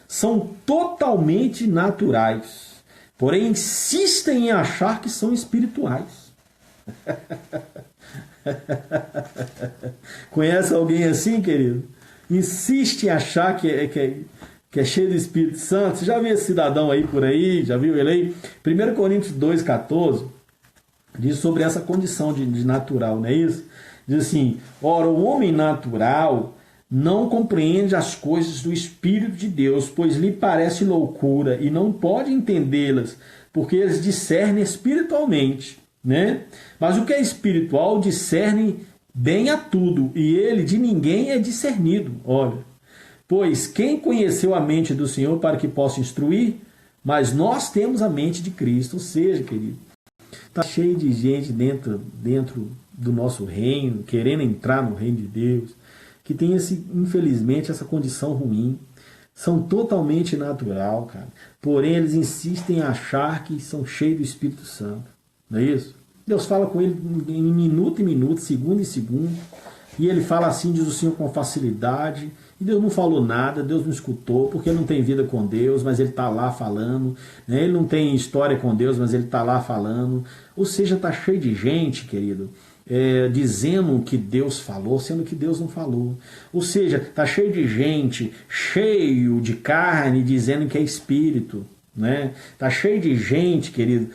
são totalmente naturais, porém insistem em achar que são espirituais. Conhece alguém assim, querido? Insiste em achar que é cheio do Espírito Santo. Você já viu esse cidadão aí por aí? Já viu ele aí? 1 Coríntios 2,14 diz sobre essa condição de natural, não é isso? Diz assim: ora, o homem natural não compreende as coisas do Espírito de Deus, pois lhe parece loucura e não pode entendê-las, porque eles discernem espiritualmente, né? Mas o que é espiritual discerne bem a tudo, e ele de ninguém é discernido. Olha, pois quem conheceu a mente do Senhor para que possa instruir? Mas nós temos a mente de Cristo. Ou seja, querido, está cheio de gente dentro do nosso reino, querendo entrar no reino de Deus, que tem, infelizmente, essa condição ruim. São totalmente natural, cara. Porém, eles insistem em achar que são cheios do Espírito Santo. Não é isso? Deus fala com ele em minuto em minuto, segundo em segundo. E ele fala assim, diz o Senhor, com facilidade. E Deus não falou nada, Deus não escutou, porque ele não tem vida com Deus, mas ele está lá falando. Né? Ele não tem história com Deus, mas ele está lá falando. Ou seja, está cheio de gente, querido, dizendo que Deus falou, sendo que Deus não falou. Ou seja, está cheio de gente, cheio de carne, dizendo que é espírito. Né? Tá cheio de gente, querido,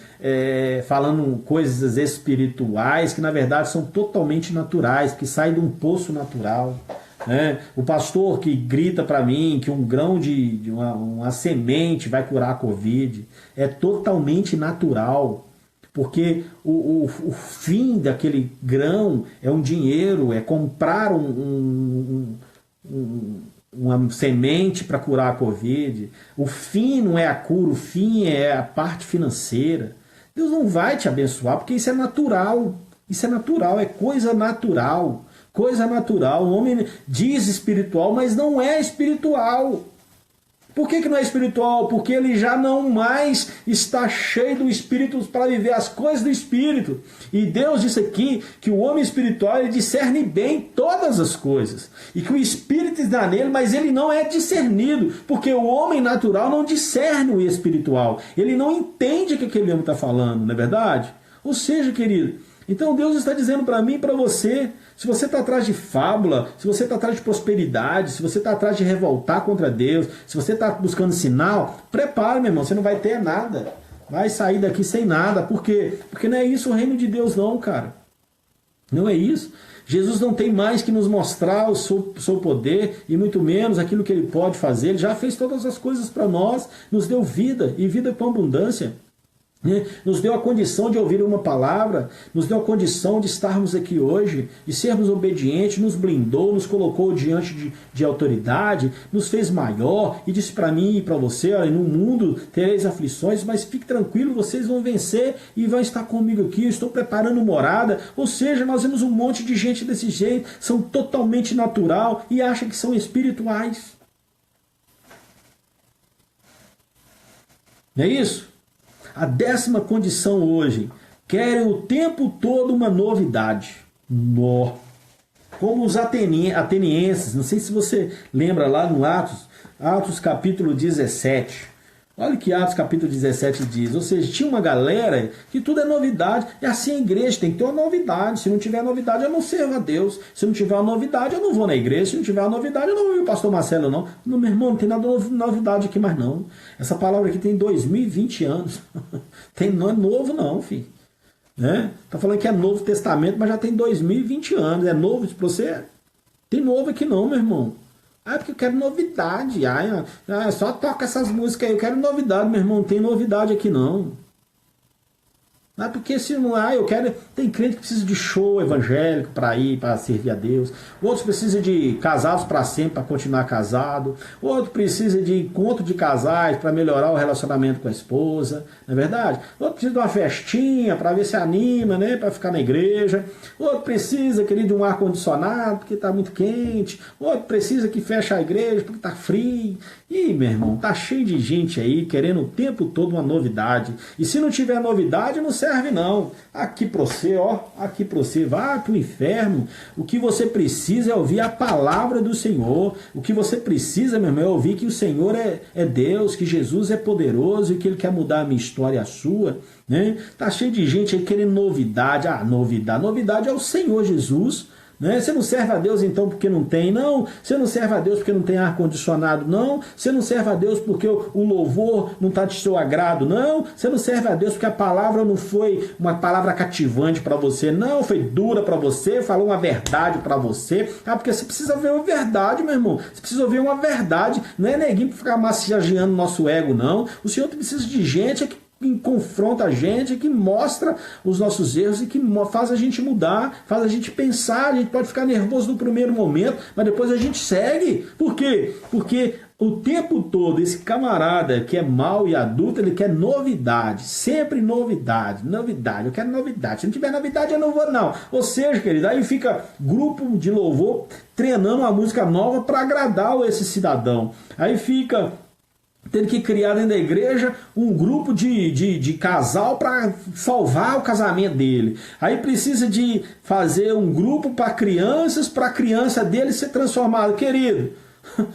falando coisas espirituais que na verdade são totalmente naturais, que saem de um poço natural. Né? O pastor que grita para mim que um grão de uma semente vai curar a Covid é totalmente natural, porque o fim daquele grão é um dinheiro, é comprar uma semente para curar a Covid. O fim não é a cura, o fim é a parte financeira. Deus não vai te abençoar, porque isso é natural. Isso é natural, é coisa natural. Coisa natural. O homem diz espiritual, mas não é espiritual. Por que não é espiritual? Porque ele já não mais está cheio do Espírito para viver as coisas do Espírito. E Deus disse aqui que o homem espiritual ele discerne bem todas as coisas. E que o Espírito está nele, mas ele não é discernido. Porque o homem natural não discerne o espiritual. Ele não entende o que aquele homem está falando, não é verdade? Ou seja, querido, então Deus está dizendo para mim e para você: se você está atrás de fábula, se você está atrás de prosperidade, se você está atrás de revoltar contra Deus, se você está buscando sinal, prepare, meu irmão, você não vai ter nada. Vai sair daqui sem nada. Por quê? Porque não é isso o reino de Deus não, cara. Não é isso. Jesus não tem mais que nos mostrar o seu poder e muito menos aquilo que ele pode fazer. Ele já fez todas as coisas para nós, nos deu vida e vida com abundância. Nos deu a condição de ouvir uma palavra, nos deu a condição de estarmos aqui hoje, de sermos obedientes, nos blindou, nos colocou diante de autoridade, nos fez maior e disse para mim e para você: olha, no mundo tereis aflições, mas fique tranquilo, vocês vão vencer e vão estar comigo aqui, eu estou preparando morada. Ou seja, nós vemos um monte de gente desse jeito, são totalmente natural e acham que são espirituais. Não é isso? A 10ª condição hoje: querem o tempo todo uma novidade. Como os atenienses, não sei se você lembra lá no Atos capítulo 17. Olha o que Atos capítulo 17 diz. Ou seja, tinha uma galera que tudo é novidade. E assim a igreja tem que ter uma novidade. Se não tiver novidade, eu não servo a Deus. Se não tiver uma novidade, eu não vou na igreja. Se não tiver uma novidade, eu não vou ver o pastor Marcelo, não. Não, meu irmão, não tem nada de novidade aqui mais, não. Essa palavra aqui tem 2020 anos. Não é novo, não, filho. Né? Tá falando que é Novo Testamento, mas já tem 2020 anos. É novo para você? Tem novo aqui não, meu irmão. Ah, porque eu quero novidade. Só toca essas músicas aí. Eu quero novidade, meu irmão. Não tem novidade aqui, não. Não é porque se não eu quero. Tem crente que precisa de show evangélico para ir, para servir a Deus. Outros precisam de casados para sempre, para continuar casado. Outro precisa de encontro de casais para melhorar o relacionamento com a esposa. Não é verdade? Outro precisa de uma festinha para ver se anima, né? Para ficar na igreja. Outro precisa, querido, de um ar-condicionado porque está muito quente. Outro precisa que feche a igreja porque está frio. E, meu irmão, tá cheio de gente aí querendo o tempo todo uma novidade. E se não tiver novidade, não serve não. Aqui pra você, ó, aqui pra você, vai pro inferno. O que você precisa é ouvir a palavra do Senhor. O que você precisa, meu irmão, é ouvir que o Senhor é Deus, que Jesus é poderoso e que Ele quer mudar a minha história e a sua. Né? Tá cheio de gente aí querendo novidade. Ah, novidade. Novidade é o Senhor Jesus. Né? Você não serve a Deus então porque não tem, não. Você não serve a Deus porque não tem ar-condicionado, não. Você não serve a Deus porque o louvor não está de seu agrado, não. Você não serve a Deus porque a palavra não foi uma palavra cativante para você, não. Foi dura para você, falou uma verdade para você. Ah, porque você precisa ver uma verdade, meu irmão. Você precisa ouvir uma verdade. Não é neguinho para ficar massageando nosso ego, não. O Senhor precisa de gente que confronta a gente, que mostra os nossos erros e que faz a gente mudar, faz a gente pensar. A gente pode ficar nervoso no primeiro momento, mas depois a gente segue. Por quê? Porque o tempo todo esse camarada que é mau e adulto, ele quer novidade, sempre novidade, novidade, eu quero novidade. Se não tiver novidade, eu não vou não. Ou seja, querido, aí fica grupo de louvor treinando uma música nova para agradar esse cidadão. Aí fica tendo que criar dentro da igreja um grupo de casal para salvar o casamento dele. Aí precisa de fazer um grupo para a criança dele ser transformada. Querido,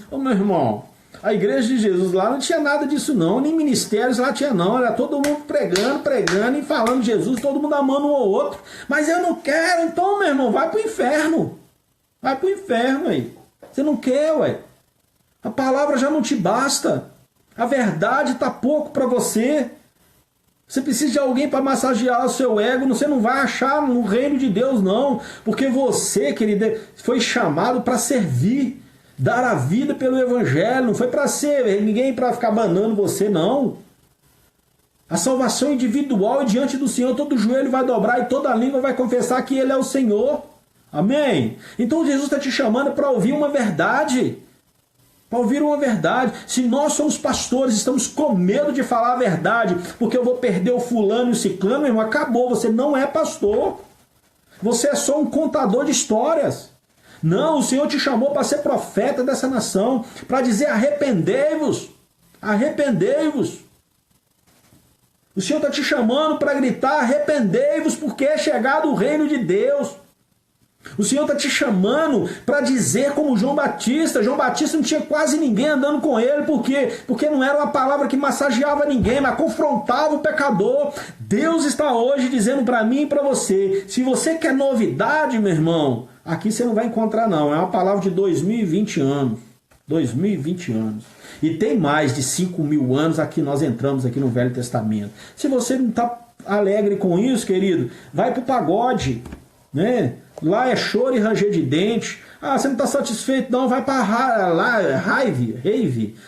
ô meu irmão, a igreja de Jesus lá não tinha nada disso não, nem ministérios lá tinha não, era todo mundo pregando e falando de Jesus, todo mundo amando um ao outro. Mas eu não quero, então meu irmão, vai pro inferno. Vai pro inferno aí. Você não quer, ué. A palavra já não te basta. A verdade está pouco para você. Você precisa de alguém para massagear o seu ego. Você não vai achar no reino de Deus, não. Porque você, querido, foi chamado para servir. Dar a vida pelo evangelho. Não foi para ser ninguém para ficar banando você, não. A salvação individual é diante do Senhor. Todo joelho vai dobrar e toda língua vai confessar que Ele é o Senhor. Amém? Então Jesus está te chamando para ouvir uma verdade. Para ouvir uma verdade. Se nós somos pastores, estamos com medo de falar a verdade, porque eu vou perder o fulano e o ciclano, meu irmão, acabou, você não é pastor. Você é só um contador de histórias. Não, o Senhor te chamou para ser profeta dessa nação, para dizer arrependei-vos, arrependei-vos. O Senhor está te chamando para gritar arrependei-vos, porque é chegado o reino de Deus. O Senhor está te chamando para dizer como João Batista. João Batista não tinha quase ninguém andando com ele. Por quê? Porque não era uma palavra que massageava ninguém, mas confrontava o pecador. Deus está hoje dizendo para mim e para você, se você quer novidade, meu irmão, aqui você não vai encontrar não. É uma palavra de 2020 anos. 2020 anos. E tem mais de 5.000 anos aqui nós entramos aqui no Velho Testamento. Se você não está alegre com isso, querido, vai para o pagode, né? Lá é choro e ranger de dente. Ah, você não está satisfeito não, vai para rave.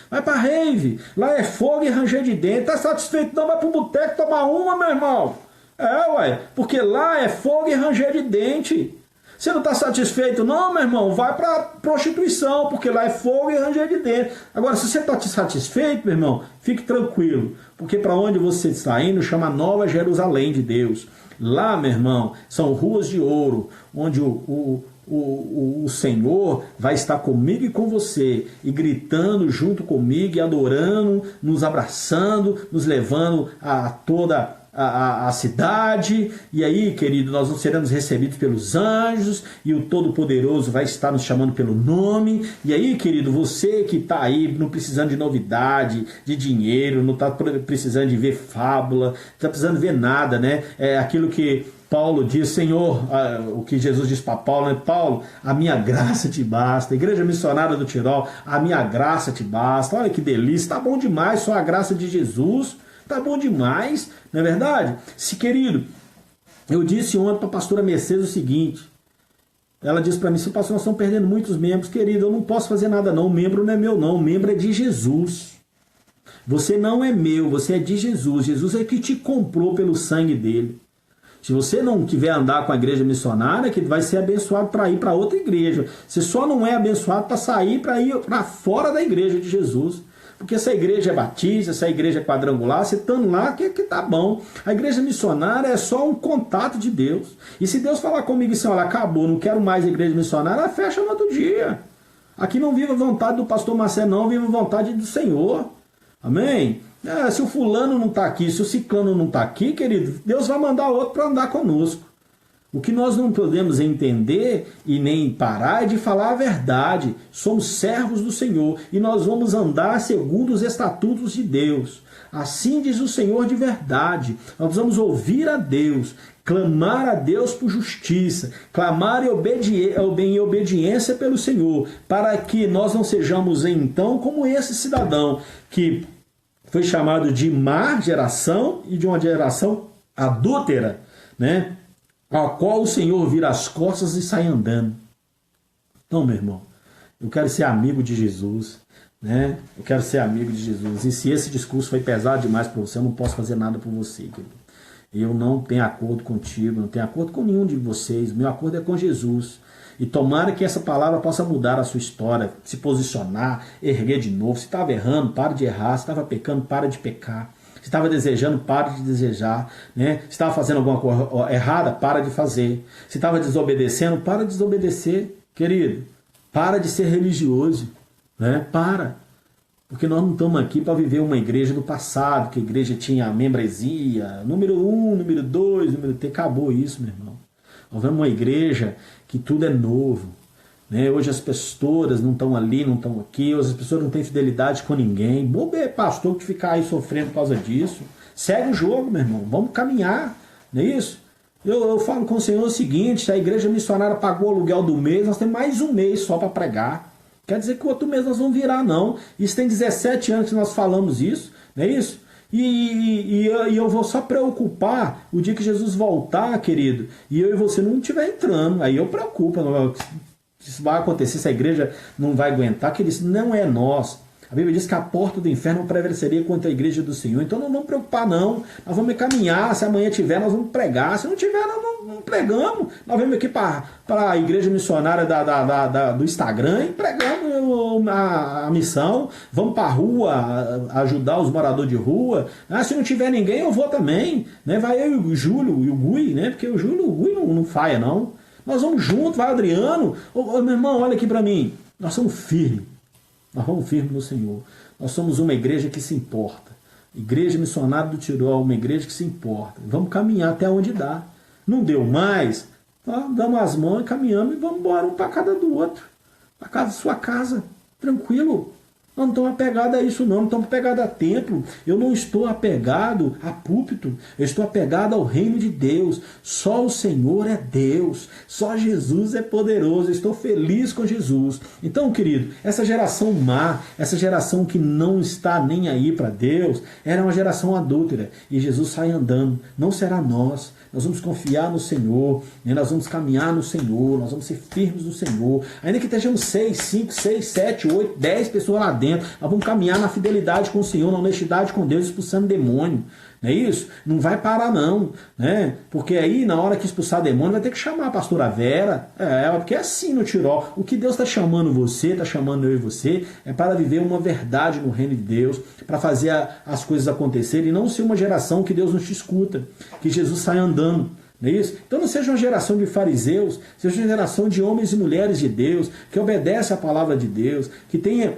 Vai para rave. Lá é fogo e ranger de dente. Está satisfeito não, vai para o boteco tomar uma, meu irmão. É, ué, porque lá é fogo e ranger de dente. Você não está satisfeito não, meu irmão, vai para prostituição, porque lá é fogo e ranger de dente. Agora, se você está satisfeito, meu irmão, fique tranquilo, porque para onde você está indo chama Nova Jerusalém de Deus. Lá, meu irmão, são ruas de ouro, onde o Senhor vai estar comigo e com você, e gritando junto comigo, e adorando, nos abraçando, nos levando a toda a cidade. E aí, querido, nós seremos recebidos pelos anjos, e o Todo-Poderoso vai estar nos chamando pelo nome. E aí, querido, você que está aí não precisando de novidade, de dinheiro, não está precisando de ver fábula, não está precisando ver nada, né? É aquilo que Paulo diz, Senhor, o que Jesus diz para Paulo, né? Paulo, a minha graça te basta. Igreja Missionária do Tirol, a minha graça te basta. Olha que delícia, tá bom demais, só a graça de Jesus. Tá bom demais, não é verdade? Se, querido, eu disse ontem para a pastora Mercedes o seguinte, ela disse para mim, se pastor, nós estamos perdendo muitos membros, querido, eu não posso fazer nada não, o membro não é meu não, o membro é de Jesus. Você não é meu, você é de Jesus, Jesus é que te comprou pelo sangue dele. Se você não quiser andar com a igreja missionária, que vai ser abençoado para ir para outra igreja. Você só não é abençoado para sair, para ir para fora da igreja de Jesus. Porque essa igreja é batista, essa igreja é quadrangular, você estando lá, que tá bom. A igreja missionária é só um contato de Deus. E se Deus falar comigo assim, olha, acabou, não quero mais a igreja missionária, fecha no outro dia. Aqui não viva a vontade do pastor Marcelo, não, viva a vontade do Senhor. Amém? Se o fulano não está aqui, se o ciclano não está aqui, querido, Deus vai mandar outro para andar conosco. O que nós não podemos entender e nem parar é de falar a verdade. Somos servos do Senhor e nós vamos andar segundo os estatutos de Deus. Assim diz o Senhor de verdade. Nós vamos ouvir a Deus, clamar a Deus por justiça, clamar em obediência pelo Senhor, para que nós não sejamos então como esse cidadão que foi chamado de má geração e de uma geração adúltera, né? Ao qual o Senhor vira as costas e sai andando. Então, meu irmão, eu quero ser amigo de Jesus, né? Eu quero ser amigo de Jesus. E se esse discurso foi pesado demais para você, eu não posso fazer nada por você, querido. Eu não tenho acordo contigo, não tenho acordo com nenhum de vocês. Meu acordo é com Jesus. E tomara que essa palavra possa mudar a sua história, se posicionar, erguer de novo. Se estava errando, para de errar. Se estava pecando, para de pecar. Se estava desejando, para de desejar. Né? Se estava fazendo alguma coisa errada, para de fazer. Se estava desobedecendo, para de desobedecer. Querido, para de ser religioso. Né? Para. Porque nós não estamos aqui para viver uma igreja do passado, que a igreja tinha membresia, número 1, número 2, número 3. Acabou isso, meu irmão. Nós vemos uma igreja que tudo é novo. Né? Hoje as pastoras não estão ali, não estão aqui. Hoje as pessoas não têm fidelidade com ninguém. Bobo é pastor que ficar aí sofrendo por causa disso. Segue o jogo, meu irmão. Vamos caminhar. Não é isso? Eu falo com o Senhor o seguinte: se a igreja missionária pagou o aluguel do mês, nós temos mais um mês só para pregar. Quer dizer que o outro mês nós vamos virar, não. Isso tem 17 anos que nós falamos isso. Não é isso? E eu vou só preocupar o dia que Jesus voltar, querido, e eu e você não estiver entrando. Aí eu preocupo. Isso vai acontecer, se a igreja não vai aguentar, que isso não é nós. A Bíblia diz que a porta do inferno prevaleceria contra a igreja do Senhor. Então não vamos preocupar, não. Nós vamos caminhar. Se amanhã tiver, nós vamos pregar. Se não tiver, nós não pregamos. Nós vamos aqui para a igreja missionária do Instagram e pregamos a missão. Vamos para a rua ajudar os moradores de rua. Se não tiver ninguém, eu vou também. Né? Vai eu e o Júlio e o Gui, né? Porque o Júlio e o Gui não falha, não. Nós vamos junto, vai Adriano. Meu irmão, olha aqui para mim. Nós somos firmes. Nós vamos firmes no Senhor. Nós somos uma igreja que se importa. Igreja Missionária do Tirol, uma igreja que se importa. Vamos caminhar até onde dá. Não deu mais? Damos as mãos, caminhamos e vamos embora, um para cada do outro. Para casa, sua casa. Tranquilo. Nós não estamos apegados a isso, não estamos apegados a templo. Eu não estou apegado a púlpito. Eu estou apegado ao reino de Deus. Só o Senhor é Deus. Só Jesus é poderoso. Eu estou feliz com Jesus. Então, querido, essa geração má, essa geração que não está nem aí para Deus, era uma geração adúltera. E Jesus sai andando. Não será nós. Nós vamos confiar no Senhor, né? Nós vamos caminhar no Senhor, nós vamos ser firmes no Senhor. Ainda que estejamos 6, 5, 6, 7, 8, 10 pessoas lá dentro, nós vamos caminhar na fidelidade com o Senhor, na honestidade com Deus, expulsando demônio. Não é isso? Não vai parar não, né? Porque aí na hora que expulsar demônio vai ter que chamar a pastora Vera, porque é assim no Tirol. O que Deus está chamando você, está chamando eu e você, é para viver uma verdade no reino de Deus, para fazer as coisas acontecerem e não ser uma geração que Deus não te escuta, que Jesus sai andando. Não é isso? Então não seja uma geração de fariseus, seja uma geração de homens e mulheres de Deus, que obedece à palavra de Deus, que tenha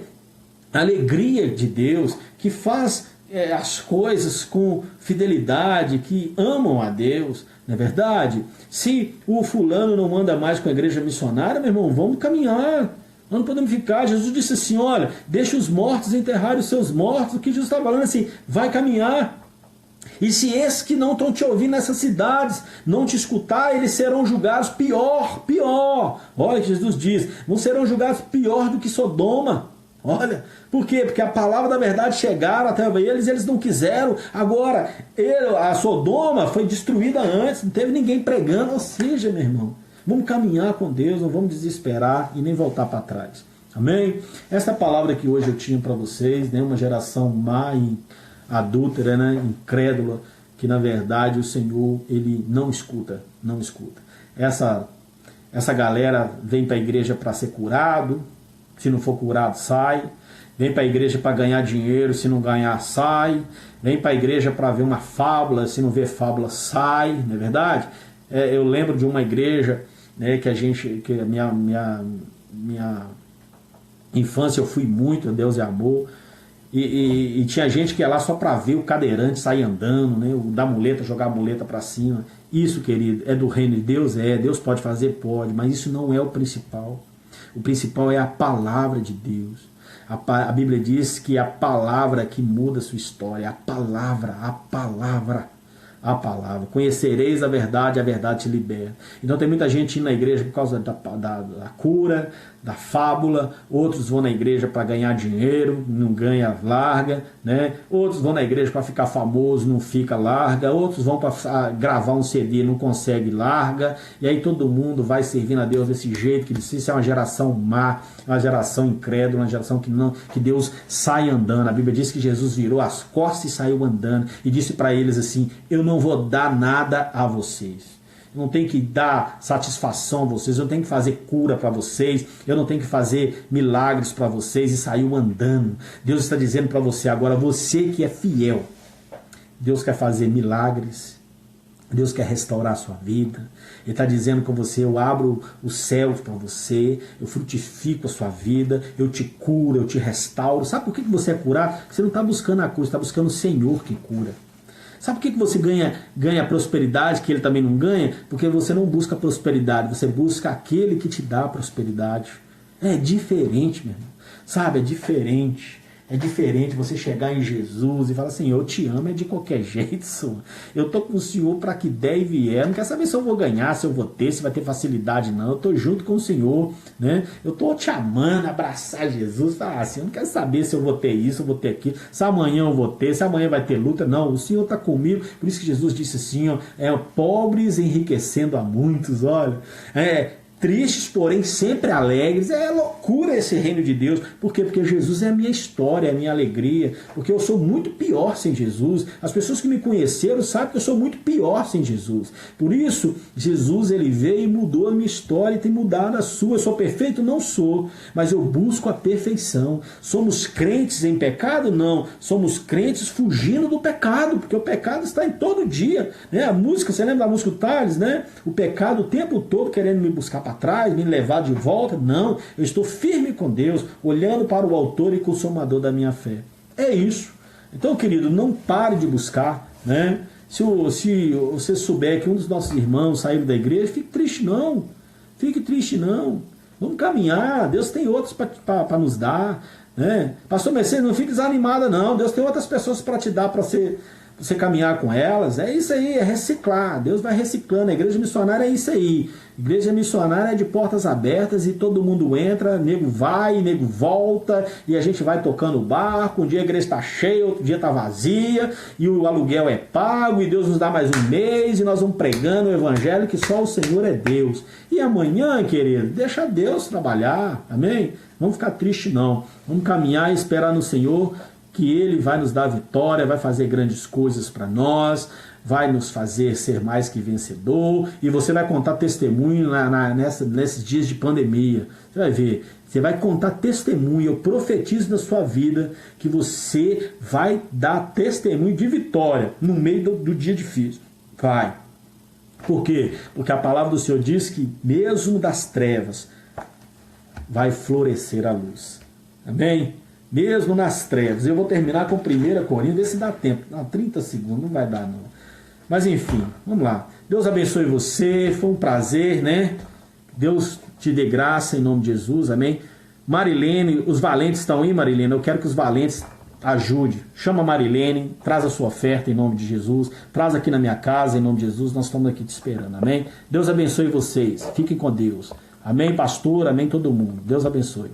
alegria de Deus, que faz as coisas com fidelidade, que amam a Deus, não é verdade? Se o fulano não anda mais com a igreja missionária, meu irmão, vamos caminhar. Nós não podemos ficar. Jesus disse assim, olha, deixa os mortos enterrarem os seus mortos. O que Jesus está falando assim, vai caminhar. E se esses que não estão te ouvindo nessas cidades não te escutar, eles serão julgados pior. Olha o que Jesus diz, não serão julgados pior do que Sodoma. Olha, por quê? Porque a palavra da verdade chegaram até eles não quiseram. Agora, a Sodoma foi destruída antes, não teve ninguém pregando. Ou seja, meu irmão, vamos caminhar com Deus, não vamos desesperar e nem voltar para trás. Amém? Essa palavra que hoje eu tinha para vocês, né, uma geração má e adúltera, né, incrédula, que na verdade o Senhor, ele não escuta, não escuta. Essa galera vem para a igreja para ser curado, se não for curado sai, vem para a igreja para ganhar dinheiro, se não ganhar sai, vem para a igreja para ver uma fábula, se não ver fábula sai, não é verdade? Eu lembro de uma igreja, né, que a minha infância eu fui muito, Deus é amor, e tinha gente que ia lá só para ver o cadeirante sair andando, né, dar muleta, jogar a muleta para cima. Isso, querido, é do reino de Deus? Deus pode fazer? Pode, mas isso não é o principal. O principal é a palavra de Deus. A Bíblia diz que é a palavra que muda a sua história, a palavra. Conhecereis a verdade te liberta. Então tem muita gente indo na igreja por causa da cura, da fábula. Outros vão na igreja para ganhar dinheiro, não ganha, larga, né? Outros vão na igreja para ficar famoso, não fica, larga. Outros vão para gravar um CD, não consegue, larga. E aí todo mundo vai servindo a Deus desse jeito, que isso é uma geração má, uma geração incrédula, uma geração que Deus sai andando. A Bíblia diz que Jesus virou as costas e saiu andando e disse para eles assim: eu não vou dar nada a vocês. Eu não tenho que dar satisfação a vocês, eu não tenho que fazer cura para vocês, eu não tenho que fazer milagres para vocês. E saiu andando. Deus está dizendo para você agora, você que é fiel, Deus quer fazer milagres, Deus quer restaurar a sua vida. Ele está dizendo com você: eu abro os céus para você, eu frutifico a sua vida, eu te curo, eu te restauro. Sabe por que você é curado? Você não está buscando a cura, você está buscando o Senhor que cura. Sabe por que você ganha prosperidade, que ele também não ganha? Porque você não busca prosperidade, você busca aquele que te dá prosperidade. É diferente, meu irmão. Sabe, é diferente. É diferente você chegar em Jesus e falar assim: eu te amo, é de qualquer jeito, Senhor. Eu estou com o Senhor para que der e vier. Não quero saber se eu vou ganhar, se eu vou ter, se vai ter facilidade, não. Eu estou junto com o Senhor, né? Eu estou te amando, abraçar Jesus. Falar assim: eu não quero saber se eu vou ter isso, eu vou ter aquilo, se amanhã eu vou ter, se amanhã vai ter luta. Não, o Senhor está comigo. Por isso que Jesus disse assim: ó, pobres enriquecendo a muitos, olha. Tristes, porém sempre alegres. É loucura esse reino de Deus. Por quê? Porque Jesus é a minha história, é a minha alegria. Porque eu sou muito pior sem Jesus. As pessoas que me conheceram sabem que eu sou muito pior sem Jesus. Por isso, Jesus, ele veio e mudou a minha história e tem mudado a sua. Eu sou perfeito? Não sou. Mas eu busco a perfeição. Somos crentes em pecado? Não. Somos crentes fugindo do pecado. Porque o pecado está em todo dia, né? A música, você lembra da música do Thales, né? O pecado o tempo todo querendo me buscar para trás, me levar de volta. Não, eu estou firme com Deus, olhando para o autor e consumador da minha fé. É isso. Então, querido, não pare de buscar, né? Se você souber que um dos nossos irmãos saiu da igreja, fique triste não. Fique triste não. Vamos caminhar, Deus tem outros para nos dar, né? Pastor Mercedes, não fique desanimada não. Deus tem outras pessoas para te dar, para você caminhar com elas. É isso aí, é reciclar. Deus vai reciclando. A igreja missionária é isso aí. Igreja missionária é de portas abertas e todo mundo entra, nego vai, nego volta, e a gente vai tocando o barco. Um dia a igreja está cheia, outro dia está vazia, e o aluguel é pago, e Deus nos dá mais um mês, e nós vamos pregando o evangelho que só o Senhor é Deus. E amanhã, querido, deixa Deus trabalhar, amém? Não vamos ficar triste não, vamos caminhar e esperar no Senhor, que Ele vai nos dar vitória, vai fazer grandes coisas para nós, vai nos fazer ser mais que vencedor, e você vai contar testemunho nesses dias de pandemia. Você vai ver, você vai contar testemunho. Eu profetizo na sua vida que você vai dar testemunho de vitória no meio do dia difícil. Vai. Por quê? Porque a palavra do Senhor diz que mesmo das trevas vai florescer a luz. Amém? Mesmo nas trevas. Eu vou terminar com 1 Coríntios, vê se dá tempo. Não, 30 segundos, não vai dar não. Mas enfim, vamos lá. Deus abençoe você, foi um prazer, né? Deus te dê graça em nome de Jesus, amém? Marilene, os valentes estão aí, Marilene? Eu quero que os valentes ajudem. Chama a Marilene, traz a sua oferta em nome de Jesus, traz aqui na minha casa em nome de Jesus, nós estamos aqui te esperando, amém? Deus abençoe vocês, fiquem com Deus. Amém, pastor, amém todo mundo. Deus abençoe.